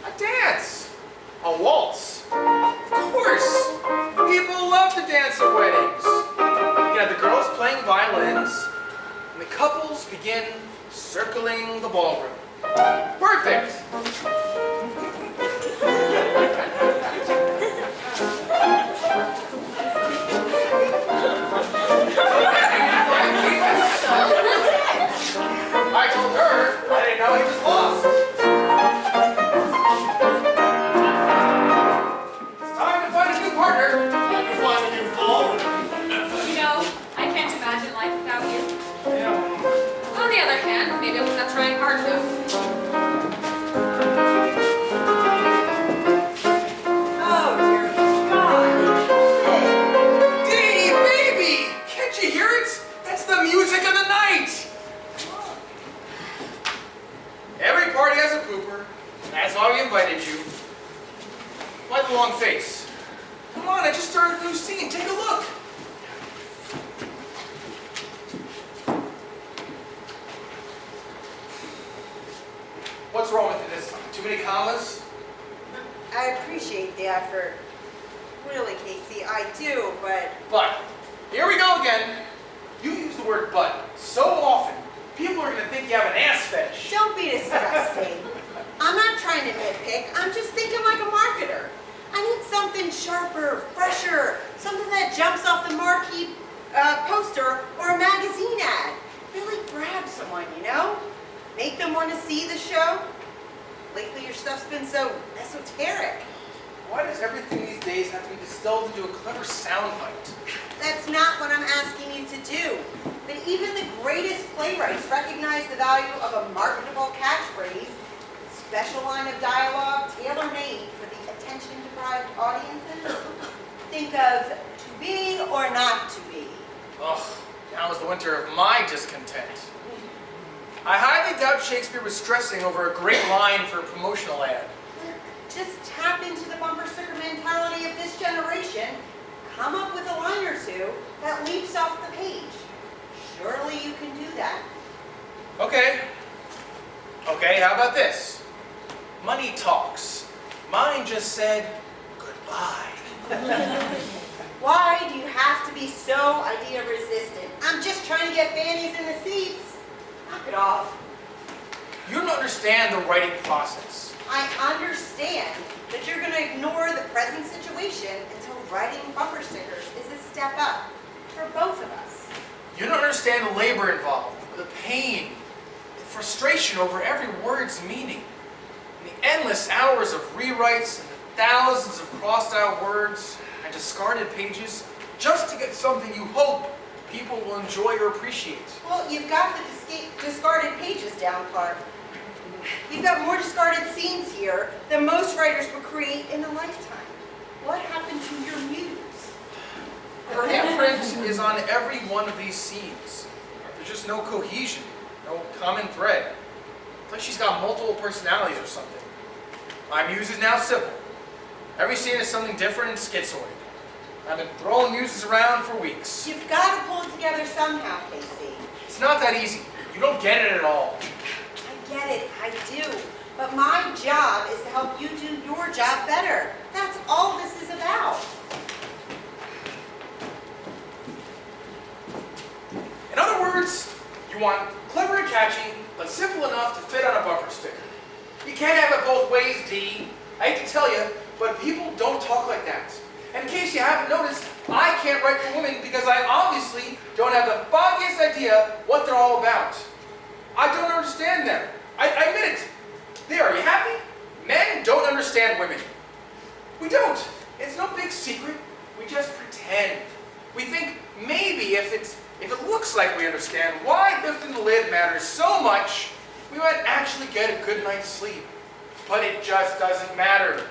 [SPEAKER 1] A dance. A waltz. Of course. People love to dance at weddings. You can have the girls playing violins, and the couples begin circling the ballroom. Perfect. I told her I didn't know he was lost. It's time to find a new partner.
[SPEAKER 9] You know, I can't imagine life without you.
[SPEAKER 1] Yeah.
[SPEAKER 9] On the other hand, maybe I'm not trying hard enough.
[SPEAKER 4] Oh, dear God.
[SPEAKER 1] Dee, baby! Can't you hear it? That's the music of the night! Every party has a pooper. That's why we invited you. Why the long face? Come on, I just started a new scene. Take a look. What's wrong with it this time? Too many commas?
[SPEAKER 4] I appreciate the effort. Really, Casey, I do, but
[SPEAKER 1] But, here we go again. You use the word but so often, people are going to think you have an ass fetish.
[SPEAKER 4] don't be disgusting. I'm not trying to nitpick. I'm just thinking like a marketer. I need something sharper, fresher, something that jumps off the marquee poster or a magazine ad. Really grab someone, you know? Make them want to see the show. Lately, your stuff's been so esoteric.
[SPEAKER 1] Why does everything these days have to be distilled into a clever soundbite?
[SPEAKER 4] That's not what I'm asking you to do. But even the greatest playwrights recognize the value of a marketable catchphrase, special line of dialogue tailor-made for the attention-deprived audiences. Think of to be or not to be.
[SPEAKER 1] Ugh, now is the winter of my discontent. I highly doubt Shakespeare was stressing over a great line for a promotional ad.
[SPEAKER 4] Just tap into the bumper sticker mentality of this generation. Come up with a line or two that leaps off the page. Surely you can do that.
[SPEAKER 1] Okay. Okay, how about this? Money talks. Mine just said goodbye.
[SPEAKER 4] Why do you have to be so idea resistant? I'm just trying to get fannies in the seats. Knock it off.
[SPEAKER 1] You don't understand the writing process.
[SPEAKER 4] I understand that you're going to ignore the present situation until writing bumper stickers is a step up for both of us.
[SPEAKER 1] You don't understand the labor involved, the pain, the frustration over every word's meaning, and the endless hours of rewrites and the thousands of crossed-out words and discarded pages just to get something you hope people will enjoy or appreciate.
[SPEAKER 4] Well, you've got the discarded pages down, Clark. You've got more discarded scenes here than most writers would create in a lifetime. What happened to your muse?
[SPEAKER 1] Her handprint is on every one of these scenes. There's just no cohesion, no common thread. It's like she's got multiple personalities or something. My muse is now simple. Every scene is something different and schizoid. I've been throwing muses around for weeks.
[SPEAKER 4] You've got to pull it together somehow, Casey.
[SPEAKER 1] It's not that easy. You don't get it at all.
[SPEAKER 4] I get it, I do. But my job is to help you do your job better. That's all this is about.
[SPEAKER 1] In other words, you want clever and catchy, but simple enough to fit on a bumper sticker. You can't have it both ways, Dee. I hate to tell you, but people don't talk like that. And in case you haven't noticed, I can't write for women because I obviously don't have the foggiest idea what they're all about. I don't understand them. I admit it. There, are you happy? Men don't understand women. We don't. It's no big secret. We just pretend. We think maybe if it looks like we understand why lifting the lid matters so much, we might actually get a good night's sleep. But it just doesn't matter.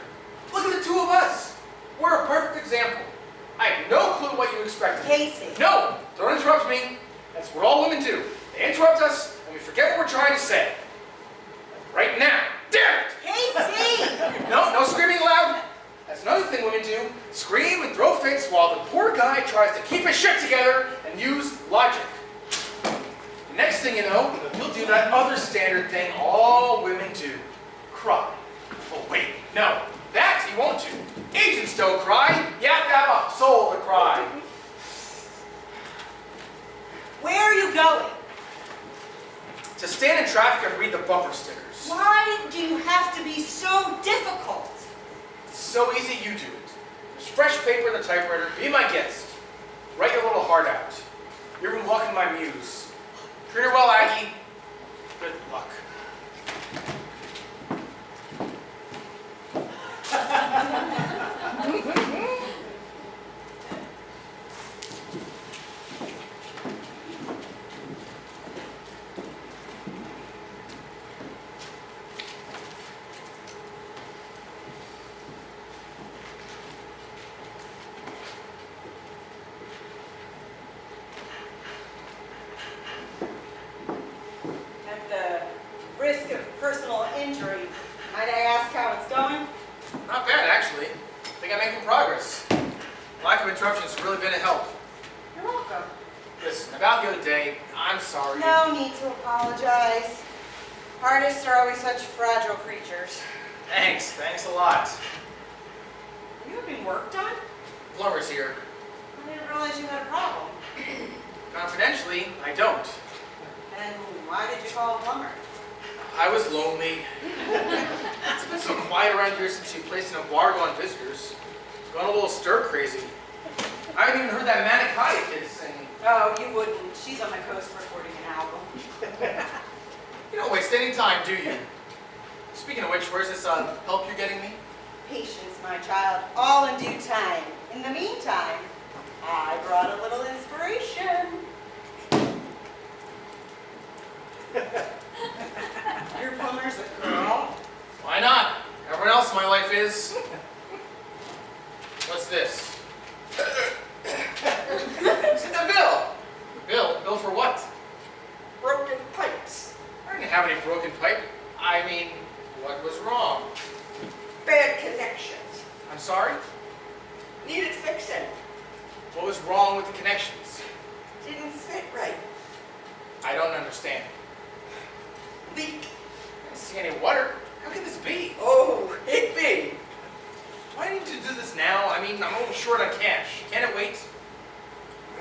[SPEAKER 1] Look at the two of us. We're a perfect example. I have no clue what you expected.
[SPEAKER 4] Casey. No,
[SPEAKER 1] don't interrupt me. That's what all women do. They interrupt us and we forget what we're trying to say. Right now. Damn it!
[SPEAKER 4] Casey!
[SPEAKER 1] No screaming loud. That's another thing women do. Scream and throw fits while the poor guy tries to keep his shit together and use logic. Next thing you know, you'll do that other standard thing all women do. Cry. Oh wait, no. That you won't do. Agents don't cry. You have to have a soul to cry.
[SPEAKER 4] Where are you going?
[SPEAKER 1] To stand in traffic and read the bumper stickers.
[SPEAKER 4] Why do you have to be so difficult?
[SPEAKER 1] It's so easy, you do it. There's fresh paper in the typewriter. Be my guest. Write your little heart out. You're even welcome my muse. Treat her well, Aggie. Good luck.
[SPEAKER 4] At the risk of personal injury, might I ask how it's going?
[SPEAKER 1] Not bad, actually. I think I'm making progress. Lack of interruptions has really been a help.
[SPEAKER 4] You're welcome.
[SPEAKER 1] Listen, about the other day, I'm sorry.
[SPEAKER 4] No need to apologize. Artists are always such fragile creatures.
[SPEAKER 1] Thanks a lot.
[SPEAKER 4] Are you having work done?
[SPEAKER 1] Plumber's here.
[SPEAKER 4] I didn't realize you had a problem.
[SPEAKER 1] Confidentially, I don't.
[SPEAKER 4] And why did you call a plumber?
[SPEAKER 1] I was lonely. It's been so quiet around here since you placed an embargo on visitors. It's gone a little stir-crazy. I haven't even heard that Manicotti kid sing.
[SPEAKER 4] Oh, you wouldn't. She's on the coast recording an album.
[SPEAKER 1] You don't waste any time, do you? Speaking of which, where's this help you're getting me?
[SPEAKER 4] Patience, my child, all in due time. In the meantime, I brought a little inspiration. Your plumber's a girl.
[SPEAKER 1] Why not? Everyone else in my life is. What's this?
[SPEAKER 10] It's the bill.
[SPEAKER 1] Bill? Bill for what?
[SPEAKER 10] Broken pipes.
[SPEAKER 1] I didn't have any broken pipe. I mean, what was wrong?
[SPEAKER 10] Bad connections.
[SPEAKER 1] I'm sorry?
[SPEAKER 10] Needed fixing.
[SPEAKER 1] What was wrong with the connections?
[SPEAKER 10] Didn't fit right.
[SPEAKER 1] I don't understand.
[SPEAKER 10] Leak.
[SPEAKER 1] I don't see any water. How could this be?
[SPEAKER 10] Oh, it be.
[SPEAKER 1] Do I need to do this now? I mean, I'm always short on cash. Can it wait?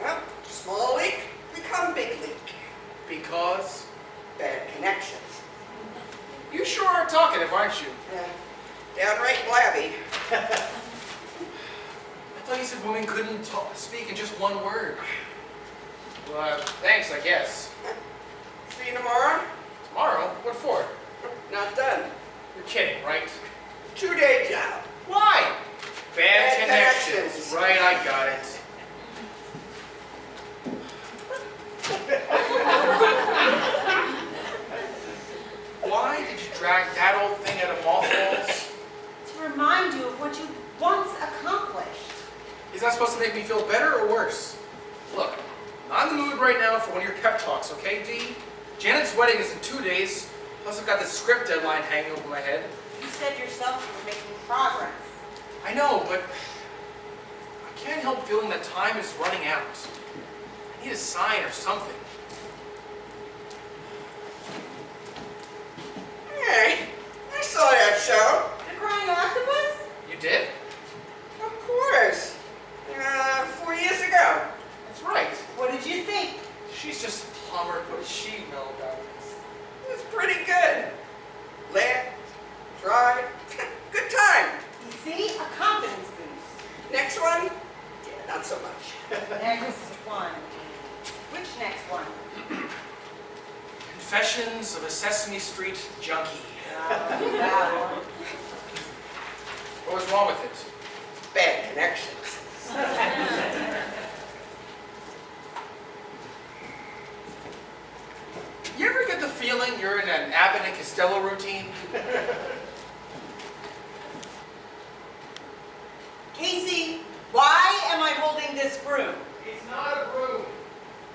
[SPEAKER 10] Well, small leak, become big leak.
[SPEAKER 1] Because?
[SPEAKER 10] Bad connections.
[SPEAKER 1] You sure are talkative, aren't you?
[SPEAKER 10] Downright blabby.
[SPEAKER 1] I thought you said women couldn't speak in just one word. Well, thanks, I guess.
[SPEAKER 10] See you tomorrow?
[SPEAKER 1] Tomorrow? What for?
[SPEAKER 10] Not done.
[SPEAKER 1] You're kidding, right?
[SPEAKER 10] 2-day job.
[SPEAKER 1] Why? Bad
[SPEAKER 10] Bad
[SPEAKER 1] connections.
[SPEAKER 10] connections.
[SPEAKER 1] Right, I got it. Why did you drag that old thing out of mothballs?
[SPEAKER 4] To remind you of what you once accomplished.
[SPEAKER 1] Is that supposed to make me feel better or worse? Look, I'm in the mood right now for one of your pep talks, okay, Dee? Janet's wedding is in 2 days, plus I've got this script deadline hanging over my head.
[SPEAKER 4] You said yourself you were making progress.
[SPEAKER 1] I know, but I can't help feeling that time is running out. I need a sign or something.
[SPEAKER 10] Hey, I saw that show.
[SPEAKER 4] The Crying Octopus?
[SPEAKER 1] You did?
[SPEAKER 10] Of course. 4 years ago.
[SPEAKER 1] That's right.
[SPEAKER 4] What did you think?
[SPEAKER 1] She's just a plumber. What does she know about this?
[SPEAKER 10] It was pretty good. Laughed, tried, good time.
[SPEAKER 4] You see? A confidence boost.
[SPEAKER 10] Next one? Yeah, not so much.
[SPEAKER 4] Next one. Which next one?
[SPEAKER 1] Confessions of a Sesame Street Junkie.
[SPEAKER 4] That one.
[SPEAKER 1] What was wrong with it?
[SPEAKER 10] Bad connections.
[SPEAKER 1] You ever get the feeling you're in an Abbott and Costello routine?
[SPEAKER 4] Casey, why am I holding this broom?
[SPEAKER 1] It's not a broom.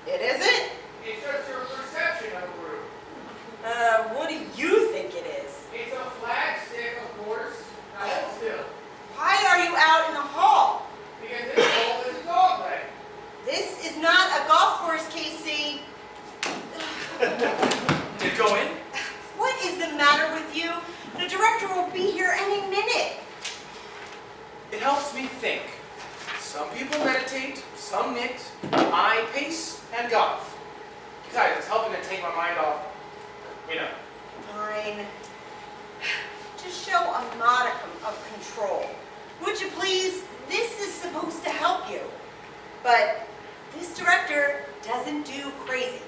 [SPEAKER 4] It isn't?
[SPEAKER 1] It's just your perception of a broom.
[SPEAKER 4] What do you think it is?
[SPEAKER 1] It's a flagstick, of course. Now hold still.
[SPEAKER 4] Why are you out in the hall?
[SPEAKER 1] Because this hole is a dog leg.
[SPEAKER 4] This is not a golf course, Casey.
[SPEAKER 1] Did it go in?
[SPEAKER 4] What is the matter with you? The director will be here any minute.
[SPEAKER 1] It helps me think. Some people meditate, some knit, I pace and golf. Besides, it's helping to take my mind off, you know.
[SPEAKER 4] Fine. Just show a modicum of control. Would you please? This is supposed to help you. But this director doesn't do crazy.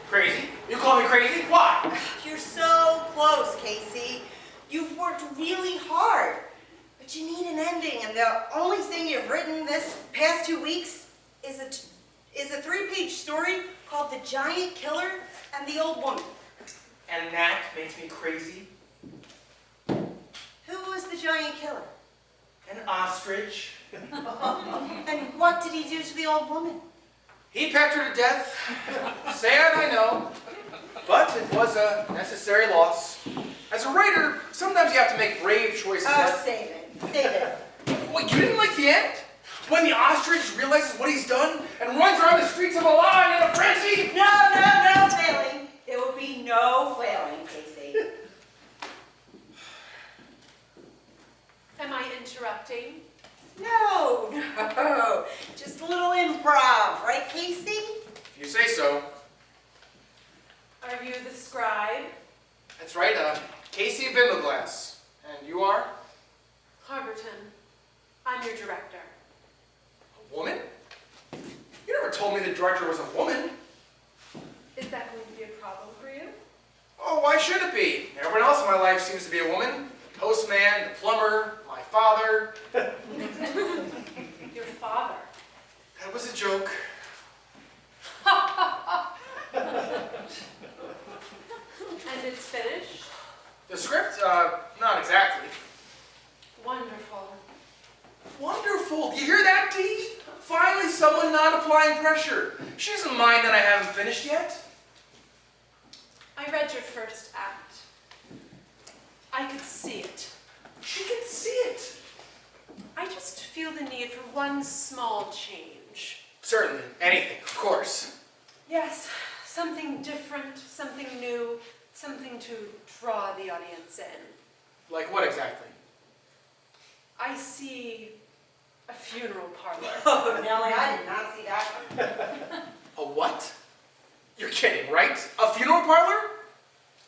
[SPEAKER 1] Crazy? You call me crazy? Why?
[SPEAKER 4] You're so close, Casey. You've worked really hard. But you need an ending, and the only thing you've written this past 2 weeks is a 3-page story called The Giant Killer and the Old Woman.
[SPEAKER 1] And that makes me crazy?
[SPEAKER 4] Who was the giant killer?
[SPEAKER 1] An ostrich.
[SPEAKER 4] And what did he do to the old woman?
[SPEAKER 1] He pecked her to death. Sad, I know. But it was a necessary loss. As a writer, sometimes you have to make brave choices.
[SPEAKER 4] Save it. Save it.
[SPEAKER 1] Wait, you didn't like the end? When the ostrich realizes what he's done and runs around the streets of Milan in a frenzy?
[SPEAKER 4] No flailing. There will be no flailing, Casey.
[SPEAKER 3] Am I interrupting?
[SPEAKER 4] No. Just a little improv, right, Casey?
[SPEAKER 1] If you say so.
[SPEAKER 3] Are you the scribe?
[SPEAKER 1] That's right, Casey Bindleglass. And you are?
[SPEAKER 3] Harberton. I'm your director.
[SPEAKER 1] A woman? You never told me the director was a woman.
[SPEAKER 3] Is that going to be a problem for you?
[SPEAKER 1] Oh, why should it be? Everyone else in my life seems to be a woman. The postman, the plumber, my father. I'm not applying pressure. She doesn't mind that I haven't finished yet.
[SPEAKER 12] I read your first act. I could see it.
[SPEAKER 1] She can see it.
[SPEAKER 12] I just feel the need for one small change.
[SPEAKER 1] Certainly. Anything, of course.
[SPEAKER 12] Yes, something different, something new, something to draw the audience in.
[SPEAKER 1] Like what exactly?
[SPEAKER 12] I see a funeral parlor.
[SPEAKER 4] Oh, Nellie, I did not see that.
[SPEAKER 1] A what? You're kidding, right? A funeral parlor?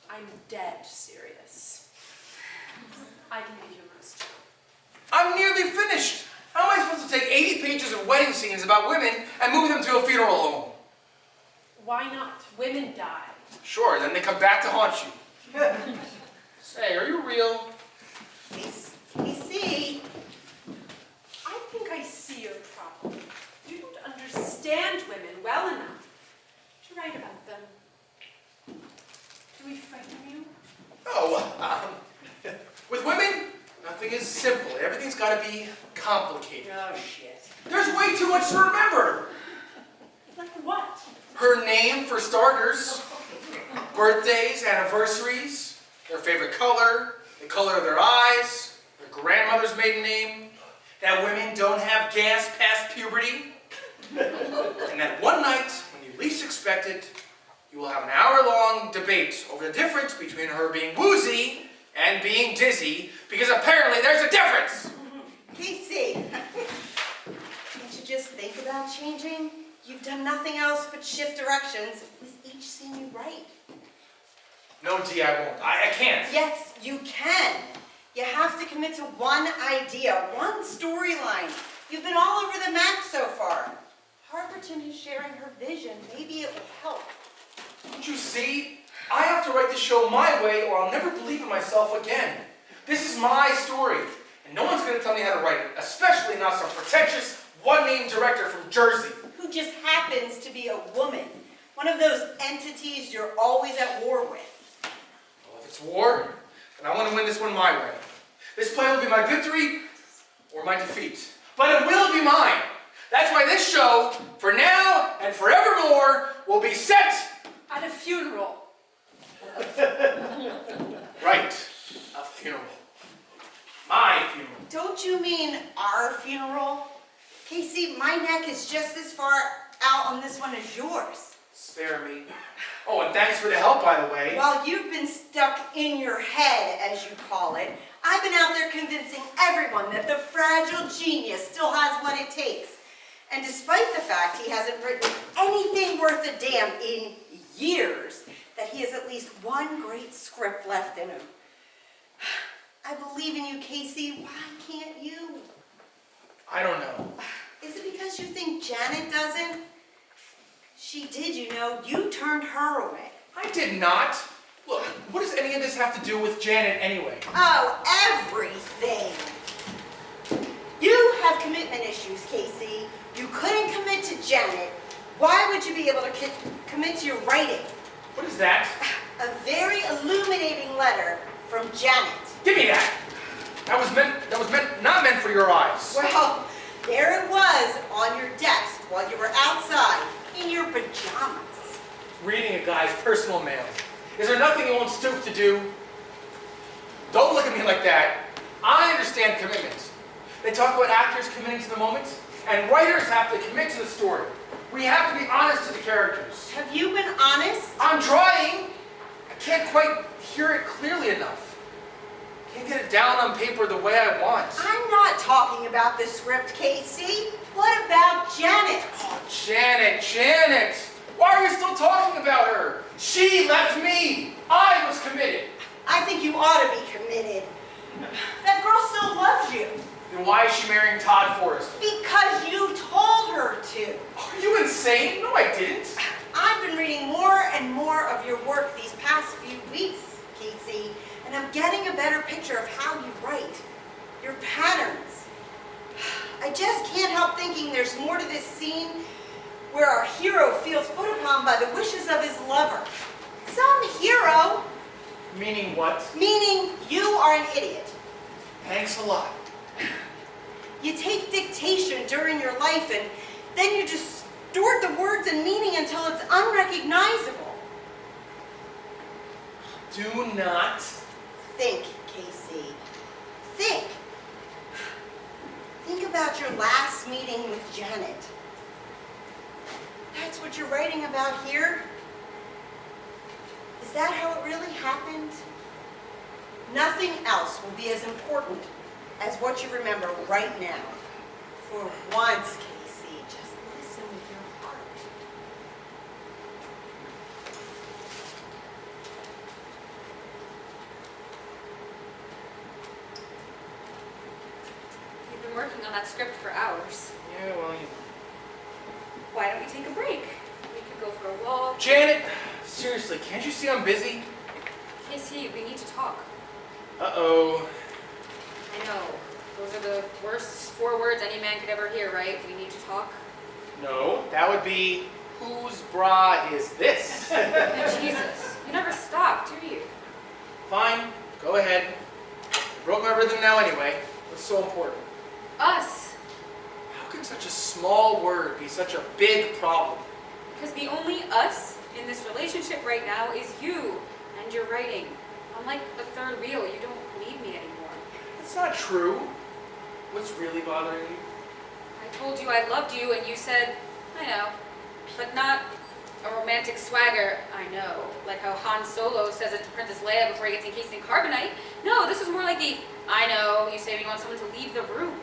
[SPEAKER 12] I'm dead serious. I can give you most.
[SPEAKER 1] I'm nearly finished. How am I supposed to take 80 pages of wedding scenes about women and move them to a funeral home?
[SPEAKER 12] Why not? Women die.
[SPEAKER 1] Sure, then they come back to haunt you. Say, are you real?
[SPEAKER 4] Casey,
[SPEAKER 12] I think I see your problem. You don't understand women well enough to write about them. Do we frighten you?
[SPEAKER 1] Oh, with women, nothing is simple. Everything's got to be complicated.
[SPEAKER 4] oh shit.
[SPEAKER 1] There's way too much to remember.
[SPEAKER 12] Like what?
[SPEAKER 1] Her name, for starters. Birthdays, anniversaries, their favorite color, the color of their eyes, their grandmother's maiden name, that women don't have gas past puberty, and that one night, when you least expect it, you will have an hour-long debate over the difference between her being woozy and being dizzy, because apparently there's a difference!
[SPEAKER 4] Casey, can't you just think about changing? You've done nothing else but shift directions with each scene you write.
[SPEAKER 1] No, Dee, I won't. I can't.
[SPEAKER 4] Yes, you can. You have to commit to one idea, one storyline. You've been all over the map so far. Harperton is sharing her vision. Maybe it will help.
[SPEAKER 1] Don't you see? I have to write the show my way or I'll never believe in myself again. This is my story, and no one's going to tell me how to write it, especially not some pretentious, one-name director from Jersey.
[SPEAKER 4] Who just happens to be a woman. One of those entities you're always at war with.
[SPEAKER 1] Well, if it's war, then I want to win this one my way. This play will be my victory or my defeat. But it will be mine. That's why this show, for now and forevermore, will be set
[SPEAKER 12] At a funeral.
[SPEAKER 1] right. A funeral. My funeral.
[SPEAKER 4] Don't you mean our funeral? Casey, my neck is just as far out on this one as yours.
[SPEAKER 1] Spare me. Oh, and thanks for the help, by the way.
[SPEAKER 4] While you've been stuck in your head, as you call it, I've been out there convincing everyone that the fragile genius still has what it takes. And despite the fact he hasn't written anything worth a damn in years, that he has at least one great script left in him. I believe in you, Casey. Why can't you?
[SPEAKER 1] I don't know.
[SPEAKER 4] Is it because you think Janet doesn't? She did, you know. You turned her away.
[SPEAKER 1] I did not. Look, what does any of this have to do with Janet anyway?
[SPEAKER 4] Oh, everything. You have commitment issues, Casey. You couldn't commit to Janet. Why would you be able to commit to your writing?
[SPEAKER 1] What is that?
[SPEAKER 4] A very illuminating letter from Janet.
[SPEAKER 1] Give me that. That was not meant for your eyes.
[SPEAKER 4] Well, there it was on your desk while you were outside in your pajamas.
[SPEAKER 1] Reading a guy's personal mail. Is there nothing you won't stoop to do? Don't look at me like that. I understand commitment. They talk about actors committing to the moment, and writers have to commit to the story. We have to be honest to the characters.
[SPEAKER 4] Have you been honest?
[SPEAKER 1] I'm trying. I can't quite hear it clearly enough. Can't get it down on paper the way I want.
[SPEAKER 4] I'm not talking about the script, Casey. What about Janet?
[SPEAKER 1] Oh, Janet. Why are we still talking about her? She left me. I was committed.
[SPEAKER 4] I think you ought to be committed. That girl still loves you.
[SPEAKER 1] Then why is she marrying Todd Forrest?
[SPEAKER 4] Because you told her to.
[SPEAKER 1] Are you insane? No, I didn't.
[SPEAKER 4] I've been reading more and more of your work these past few weeks, Casey, and I'm getting a better picture of how you write, your patterns. I just can't help thinking there's more to this scene where our hero feels put upon by the wishes of his lover. Some hero.
[SPEAKER 1] Meaning what?
[SPEAKER 4] Meaning you are an idiot.
[SPEAKER 1] Thanks a lot.
[SPEAKER 4] You take dictation during your life, and then you distort the words and meaning until it's unrecognizable.
[SPEAKER 1] Do not.
[SPEAKER 4] Think, Casey. Think. Think about your last meeting with Janet. That's what you're writing about here? Is that how it really happened? Nothing else will be as important as what you remember right now. For once, Casey, just listen with your heart.
[SPEAKER 9] You've been working on that script for hours.
[SPEAKER 1] Yeah, well,
[SPEAKER 9] Why don't you take a break? We could go for a walk.
[SPEAKER 1] Janet, seriously, can't you see I'm busy?
[SPEAKER 9] Casey, we need to talk.
[SPEAKER 1] Uh-oh.
[SPEAKER 9] I know. Those are the worst 4 words any man could ever hear, right? We need to talk.
[SPEAKER 1] No, that would be, whose bra is this?
[SPEAKER 9] Jesus, you never stop, do you?
[SPEAKER 1] Fine, go ahead. Broke my rhythm now anyway. What's so important?
[SPEAKER 9] Us.
[SPEAKER 1] How can such a small word be such a big problem?
[SPEAKER 9] Because the only us in this relationship right now is you and your writing. Unlike the third wheel, you don't need me anymore.
[SPEAKER 1] That's not true. What's really bothering you?
[SPEAKER 9] I told you I loved you and you said, I know, but not a romantic swagger, I know. Like how Han Solo says it to Princess Leia before he gets encased in carbonite. No, this was more like the, I know, you say when you want someone to leave the room.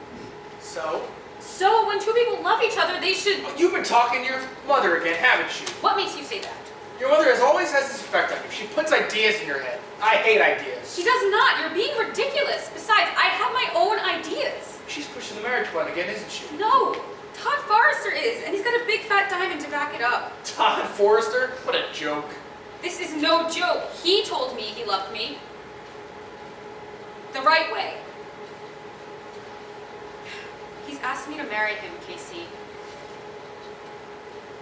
[SPEAKER 1] So?
[SPEAKER 9] So when two people love each other, they should...
[SPEAKER 1] Oh, you've been talking to your mother again, haven't you?
[SPEAKER 9] What makes you say that?
[SPEAKER 1] Your mother always has this effect on you. She puts ideas in your head. I hate ideas.
[SPEAKER 9] She does not. You're being ridiculous. Besides, I have my own ideas.
[SPEAKER 1] She's pushing the marriage plan again, isn't she?
[SPEAKER 9] No, Todd Forrester is, and he's got a big fat diamond to back it up.
[SPEAKER 1] Todd Forrester? What a joke.
[SPEAKER 9] This is no joke. He told me he loved me. The right way. He's asked me to marry him, Casey.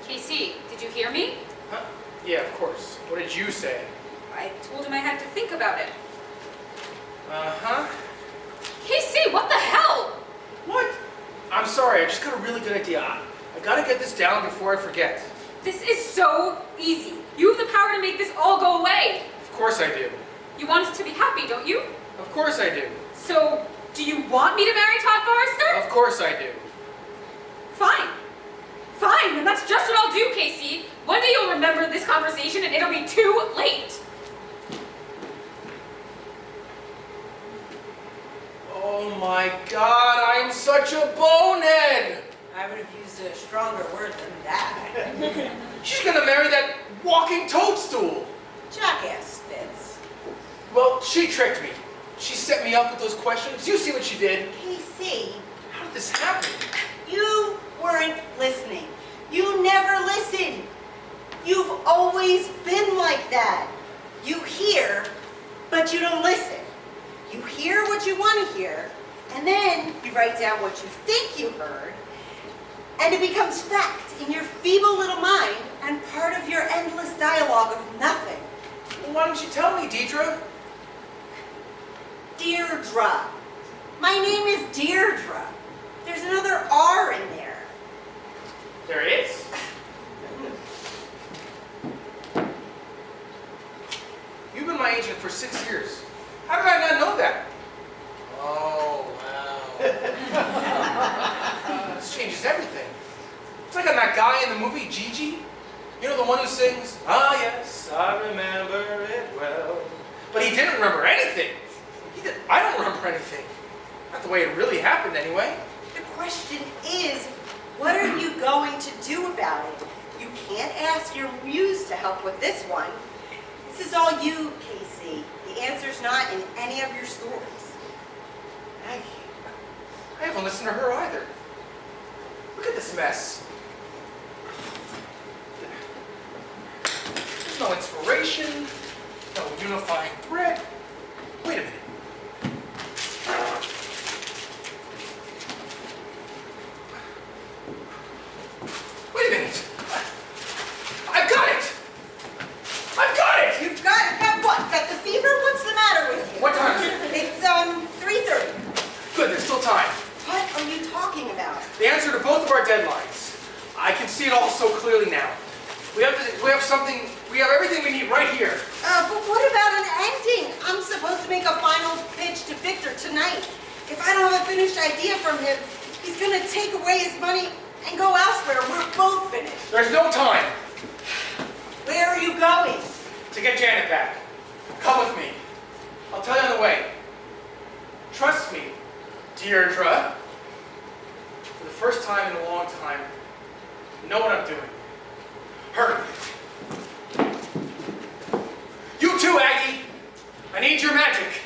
[SPEAKER 9] Casey, did you hear me?
[SPEAKER 1] Huh? Yeah, of course. What did you say?
[SPEAKER 9] I told him I had to think about it.
[SPEAKER 1] Uh-huh.
[SPEAKER 9] Casey, what the hell?
[SPEAKER 1] What? I'm sorry, I just got a really good idea. I gotta get this down before I forget.
[SPEAKER 9] This is so easy. You have the power to make this all go away.
[SPEAKER 1] Of course I do.
[SPEAKER 9] You want us to be happy, don't you?
[SPEAKER 1] Of course I do.
[SPEAKER 9] So, do you want me to marry Todd Forrester?
[SPEAKER 1] Of course I do.
[SPEAKER 9] Fine. Fine, then that's just what I'll do, Casey. One day you'll remember this conversation and it'll be too late.
[SPEAKER 1] Oh my God, I am such a bonehead!
[SPEAKER 4] I would have used a stronger word than that.
[SPEAKER 1] She's gonna marry that walking toadstool.
[SPEAKER 4] Jackass, Fitz.
[SPEAKER 1] Well, she tricked me. She set me up with those questions. You see what she did.
[SPEAKER 4] Casey,
[SPEAKER 1] How did this happen?
[SPEAKER 4] you weren't listening. You never listen. You've always been like that. You hear, but you don't listen. You hear what you want to hear, and then you write down what you think you heard, and it becomes fact in your feeble little mind and part of your endless dialogue of nothing.
[SPEAKER 1] Well, why don't you tell me, Deidre?
[SPEAKER 4] Deirdre. My name is Deirdre. There's another R in there.
[SPEAKER 1] There is? You've been my agent for 6 years. How did I not know that? Oh, wow. This changes everything. It's like I'm that guy in the movie Gigi. You know, the one who sings, ah yes, I remember it well. But he didn't remember anything. I don't remember anything. Not the way it really happened anyway.
[SPEAKER 4] The question is, what are you going to do about it? You can't ask your muse to help with this one. This is all you, Casey. The answer's not in any of your stories.
[SPEAKER 1] Maggie, I haven't listened to her either. Look at this mess. There's no inspiration, no unifying thread. Wait a minute. Wait a minute. I've got it! I've got it!
[SPEAKER 4] You've got what? Got the fever? What's the matter with you?
[SPEAKER 1] What time is it?
[SPEAKER 4] It's 3:30.
[SPEAKER 1] Good, there's still time.
[SPEAKER 4] What are you talking about?
[SPEAKER 1] The answer to both of our deadlines. see it all so clearly now. We have everything we need right here.
[SPEAKER 4] But what about an ending? I'm supposed to make a final pitch to Victor tonight. If I don't have a finished idea from him, he's gonna take away his money and go elsewhere. We're both finished.
[SPEAKER 1] There's no time
[SPEAKER 4] Where are you going?
[SPEAKER 1] to get Janet back. Come with me. I'll tell you on the way. Trust me, Deirdre. For the first time in a long time, I know what I'm doing. Hurry. You too, Aggie. I need your magic.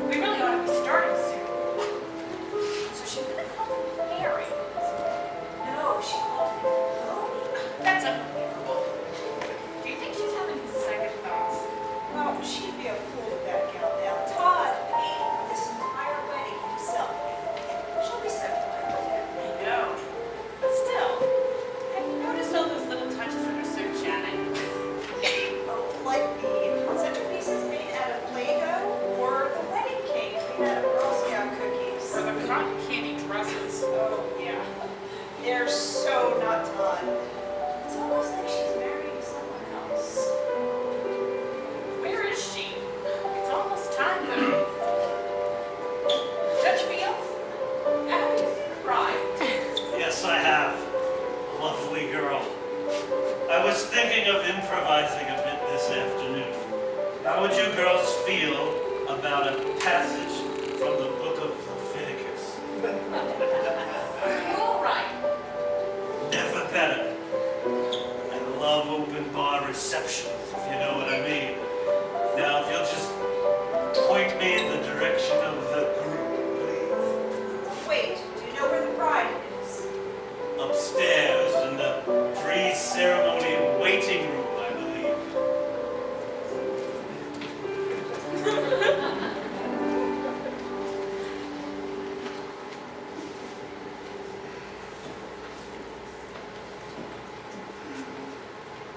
[SPEAKER 11] We really ought to be starting soon. So she really called him Harry? No, she called him Tony. That's unbelievable.
[SPEAKER 3] Do you think she's having second thoughts?
[SPEAKER 11] Well, she'd be a fool to back out now. Todd paid for this entire wedding himself. She'll be so fine with him.
[SPEAKER 3] I know. But still, have you noticed all those little touches that are so Janet?
[SPEAKER 11] Oh, like the centerpieces made out of Play-Doh, or the wedding cake made out of Girl Scout cookies.
[SPEAKER 3] Or the cotton candy dresses?
[SPEAKER 11] Oh, yeah. They're so not Todd. It's almost like she's marrying someone else.
[SPEAKER 3] Where is she? It's almost time though. Judge Fields? Have you seen her bride?
[SPEAKER 13] Yes, I have. A lovely girl. I was thinking of improvising a bit this afternoon. How would you girls feel about a passage from the book of Leviticus?
[SPEAKER 3] All right.
[SPEAKER 13] Never better. I love open bar receptions, if you know what I mean. Now, if you'll just point me in the direction of the group, please.
[SPEAKER 11] Wait, do you know where the bride is?
[SPEAKER 13] Upstairs in the pre-ceremony waiting room, I believe.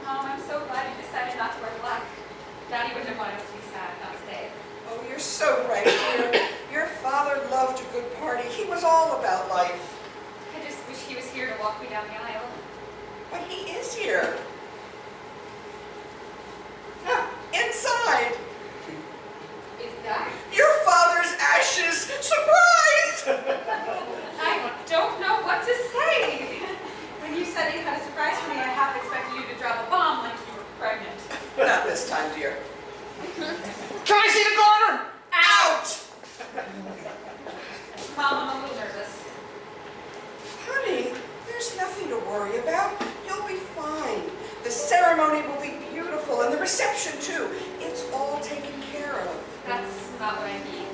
[SPEAKER 9] Mom, I'm so glad you decided not to wear black. Daddy wouldn't have wanted us to be sad, not today.
[SPEAKER 10] Oh, you're so right, dear. Your father loved a good party. He was all about life.
[SPEAKER 9] I just wish he was here to walk me down the aisle.
[SPEAKER 10] But he is here. Ah, inside.
[SPEAKER 9] Is that?
[SPEAKER 10] Your father's ashes. Surprise!
[SPEAKER 9] I don't know what to say. When you said you had a surprise for me, I half expected you to drop a bomb like you were pregnant.
[SPEAKER 10] Not this time, dear.
[SPEAKER 1] Can I see the garter?
[SPEAKER 10] Out!
[SPEAKER 9] Mom, I'm a little nervous.
[SPEAKER 10] Honey, there's nothing to worry about. You'll be fine. The ceremony will be beautiful, and the reception, too. It's all taken care of.
[SPEAKER 9] That's not what I mean.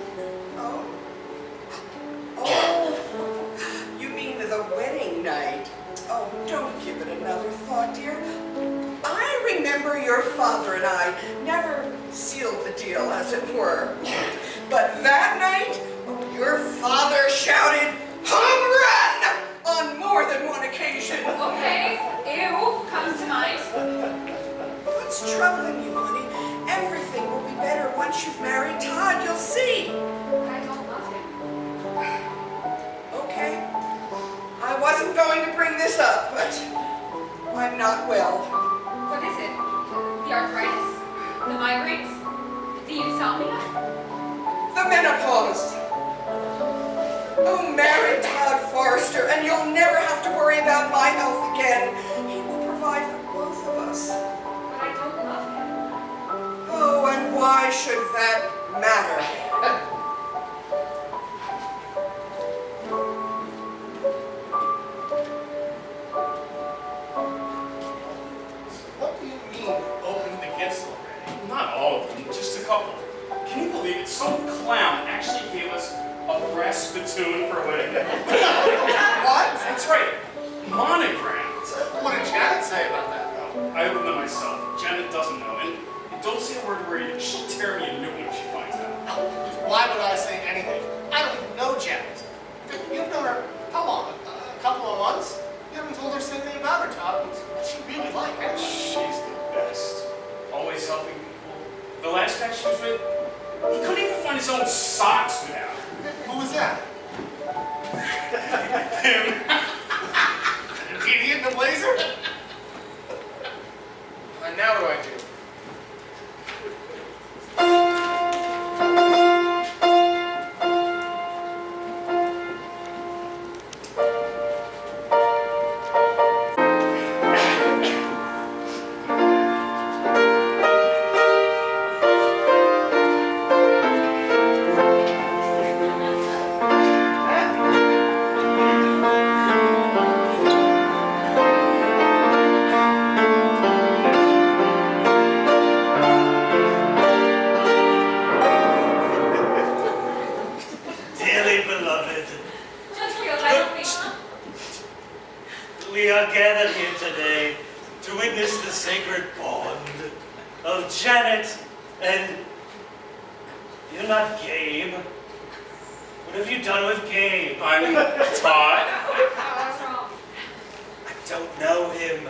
[SPEAKER 10] Oh? Oh, you mean the wedding night? Oh, don't give it another thought, dear. I remember your father and I never sealed the deal, as it were. But that night, your father shouted, "Home run!" on more than one occasion.
[SPEAKER 9] Okay, ew, comes to mind.
[SPEAKER 10] What's troubling you, honey? Everything will be better once you've married Todd, you'll see.
[SPEAKER 9] I don't love him.
[SPEAKER 10] Okay. I wasn't going to bring this up, but I'm not well.
[SPEAKER 9] What is it? The arthritis? The migraines? The insomnia?
[SPEAKER 10] The menopause. Oh, marry Todd Forrester, and you'll never have to worry about my health again. He will provide for both of us.
[SPEAKER 9] But I don't love him.
[SPEAKER 10] Oh, and why should that matter?
[SPEAKER 7] What do you mean, open the gifts already? Not all of them, just a couple. Can you believe it? Some clown actually gave us a brass spittoon for a wedding. What? That's right. Monograms. What did Janet say about that, though? I opened them myself. Janet doesn't know. And don't say a word to her either. She'll tear me a new one if she finds out.
[SPEAKER 14] Why would I say anything? I don't even know Janet. You've known her, how long? A couple of months? You haven't told us anything about her, Todd. What's she really like, anyway?
[SPEAKER 7] She's the best. Always helping people. The last guy she was with, he couldn't even find his own socks without her.
[SPEAKER 14] Who was that?
[SPEAKER 7] Him.
[SPEAKER 14] An idiot in a blazer?
[SPEAKER 1] And now what do I do?
[SPEAKER 13] Dearly beloved,
[SPEAKER 9] Just realize I don't think.
[SPEAKER 13] we are gathered here today to witness the sacred bond of Janet and... You're not Gabe. What have you done with Gabe?
[SPEAKER 7] I'm Todd.
[SPEAKER 9] What's wrong?
[SPEAKER 13] I don't know him.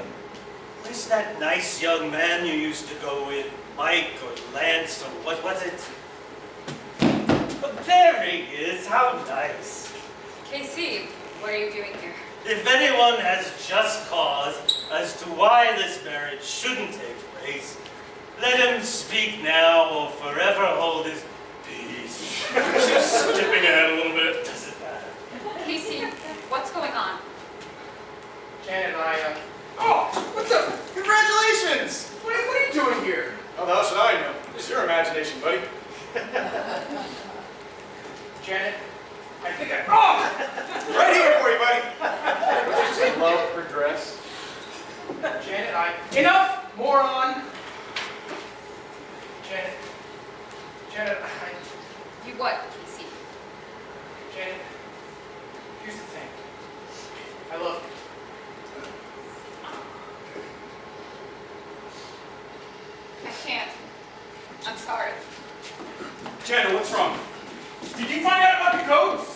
[SPEAKER 13] Where's that nice young man you used to go with? Mike or Lance or what was it? But there he is, how nice.
[SPEAKER 9] KC, what are you doing here?
[SPEAKER 13] If anyone has just cause as to why this marriage shouldn't take place, let him speak now or forever hold his peace.
[SPEAKER 7] She's skipping ahead a little bit.
[SPEAKER 13] Doesn't matter.
[SPEAKER 9] KC, what's going on?
[SPEAKER 1] Janet and I, oh, what's up? Congratulations! What are you doing here?
[SPEAKER 2] How the hell should I know? It's your imagination, buddy.
[SPEAKER 1] Janet, I think I, oh!
[SPEAKER 2] Right here for you, buddy.
[SPEAKER 1] Was it just love her dress? Janet, enough, moron! Janet,
[SPEAKER 9] You what, KC?
[SPEAKER 1] Janet, here's the thing. I love you.
[SPEAKER 9] I can't. I'm sorry.
[SPEAKER 7] Janet, what's wrong? Did you find out about the goats?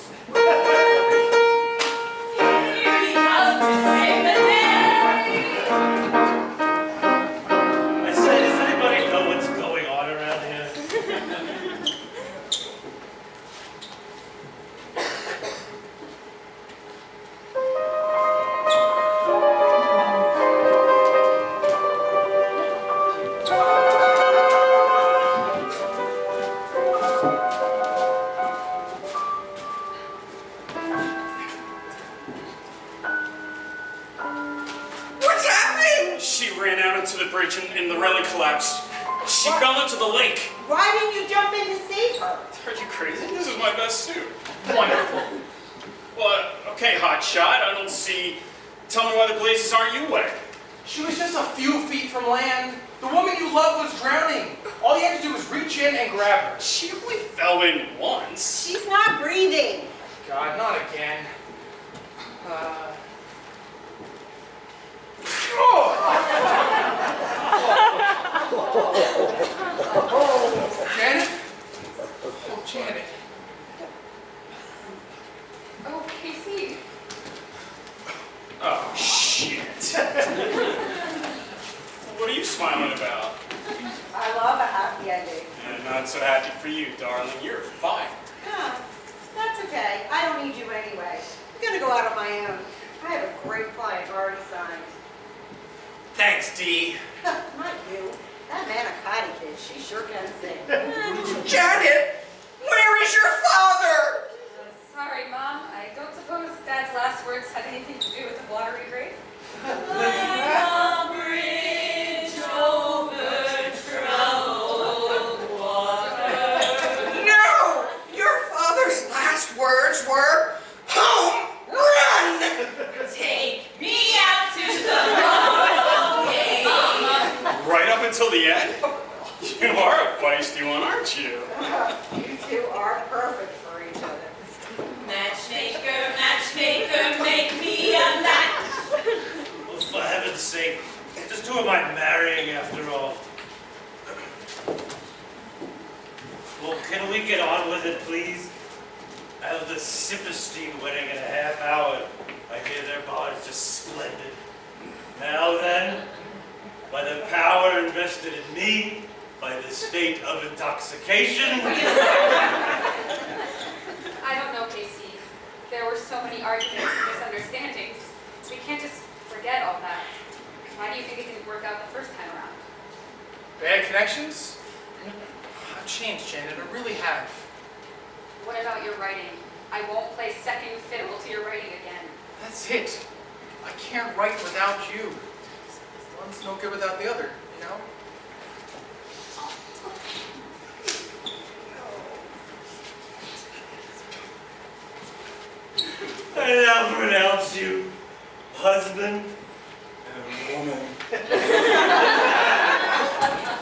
[SPEAKER 3] Here he comes to save the day!
[SPEAKER 13] I said, does anybody know what's going on around here?
[SPEAKER 10] What's happening?
[SPEAKER 7] She ran out into the bridge and the railing collapsed. She fell into the lake.
[SPEAKER 4] Why didn't you jump in to save her?
[SPEAKER 7] Are you crazy? This is my best suit.
[SPEAKER 1] Wonderful.
[SPEAKER 7] Well, okay, hotshot. I don't see. Tell me why the blazes aren't you wet?
[SPEAKER 1] She was just a few feet from land. The woman you love was drowning. All you had to do was reach in and grab her.
[SPEAKER 7] She only fell in once.
[SPEAKER 4] She's not breathing.
[SPEAKER 1] God, not again. Janet? Oh, Janet.
[SPEAKER 9] Oh, KC.
[SPEAKER 7] Oh, shit. What are you smiling about?
[SPEAKER 4] I love a happy ending.
[SPEAKER 7] And not so happy for you, darling. You're fine.
[SPEAKER 4] Yeah, that's okay. I don't need you anyway. I'm gonna go out on my own. I have a great client already signed.
[SPEAKER 1] Thanks, Dee.
[SPEAKER 4] Not you. That Manicotti kid, she sure can sing.
[SPEAKER 10] Janet, where is your father?
[SPEAKER 9] Sorry, Mom. words had anything to do with the watery grave?
[SPEAKER 3] Like a bridge over troubled water.
[SPEAKER 10] No! Your father's last words were, home run!
[SPEAKER 3] Take me out to the ball game.
[SPEAKER 7] Right up until the end? You are a feisty one, aren't you?
[SPEAKER 5] You two are perfect for each other.
[SPEAKER 3] Matchmaker, matchmaker, make me a match.
[SPEAKER 13] Well, for heaven's sake, just who am I marrying after all? Well, can we get on with it, please? I have the Sipperstein wedding in a half hour. I hear their bar is just splendid. Now then, by the power invested in me, by the state of intoxication.
[SPEAKER 9] I don't know, Casey. There were so many arguments and misunderstandings. We can't just forget all that. Why do you think it didn't work out the first time around?
[SPEAKER 1] Bad connections? I've changed, Janet. I really have.
[SPEAKER 9] What about your writing? I won't play second fiddle to your writing again.
[SPEAKER 1] That's it. I can't write without you. One's no good without the other, you know?
[SPEAKER 13] I now pronounce you husband and woman.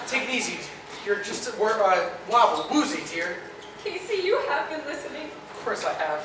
[SPEAKER 1] Take it easy. You're just wobble, woozy, dear.
[SPEAKER 9] Casey, you have been listening.
[SPEAKER 1] Of course I have.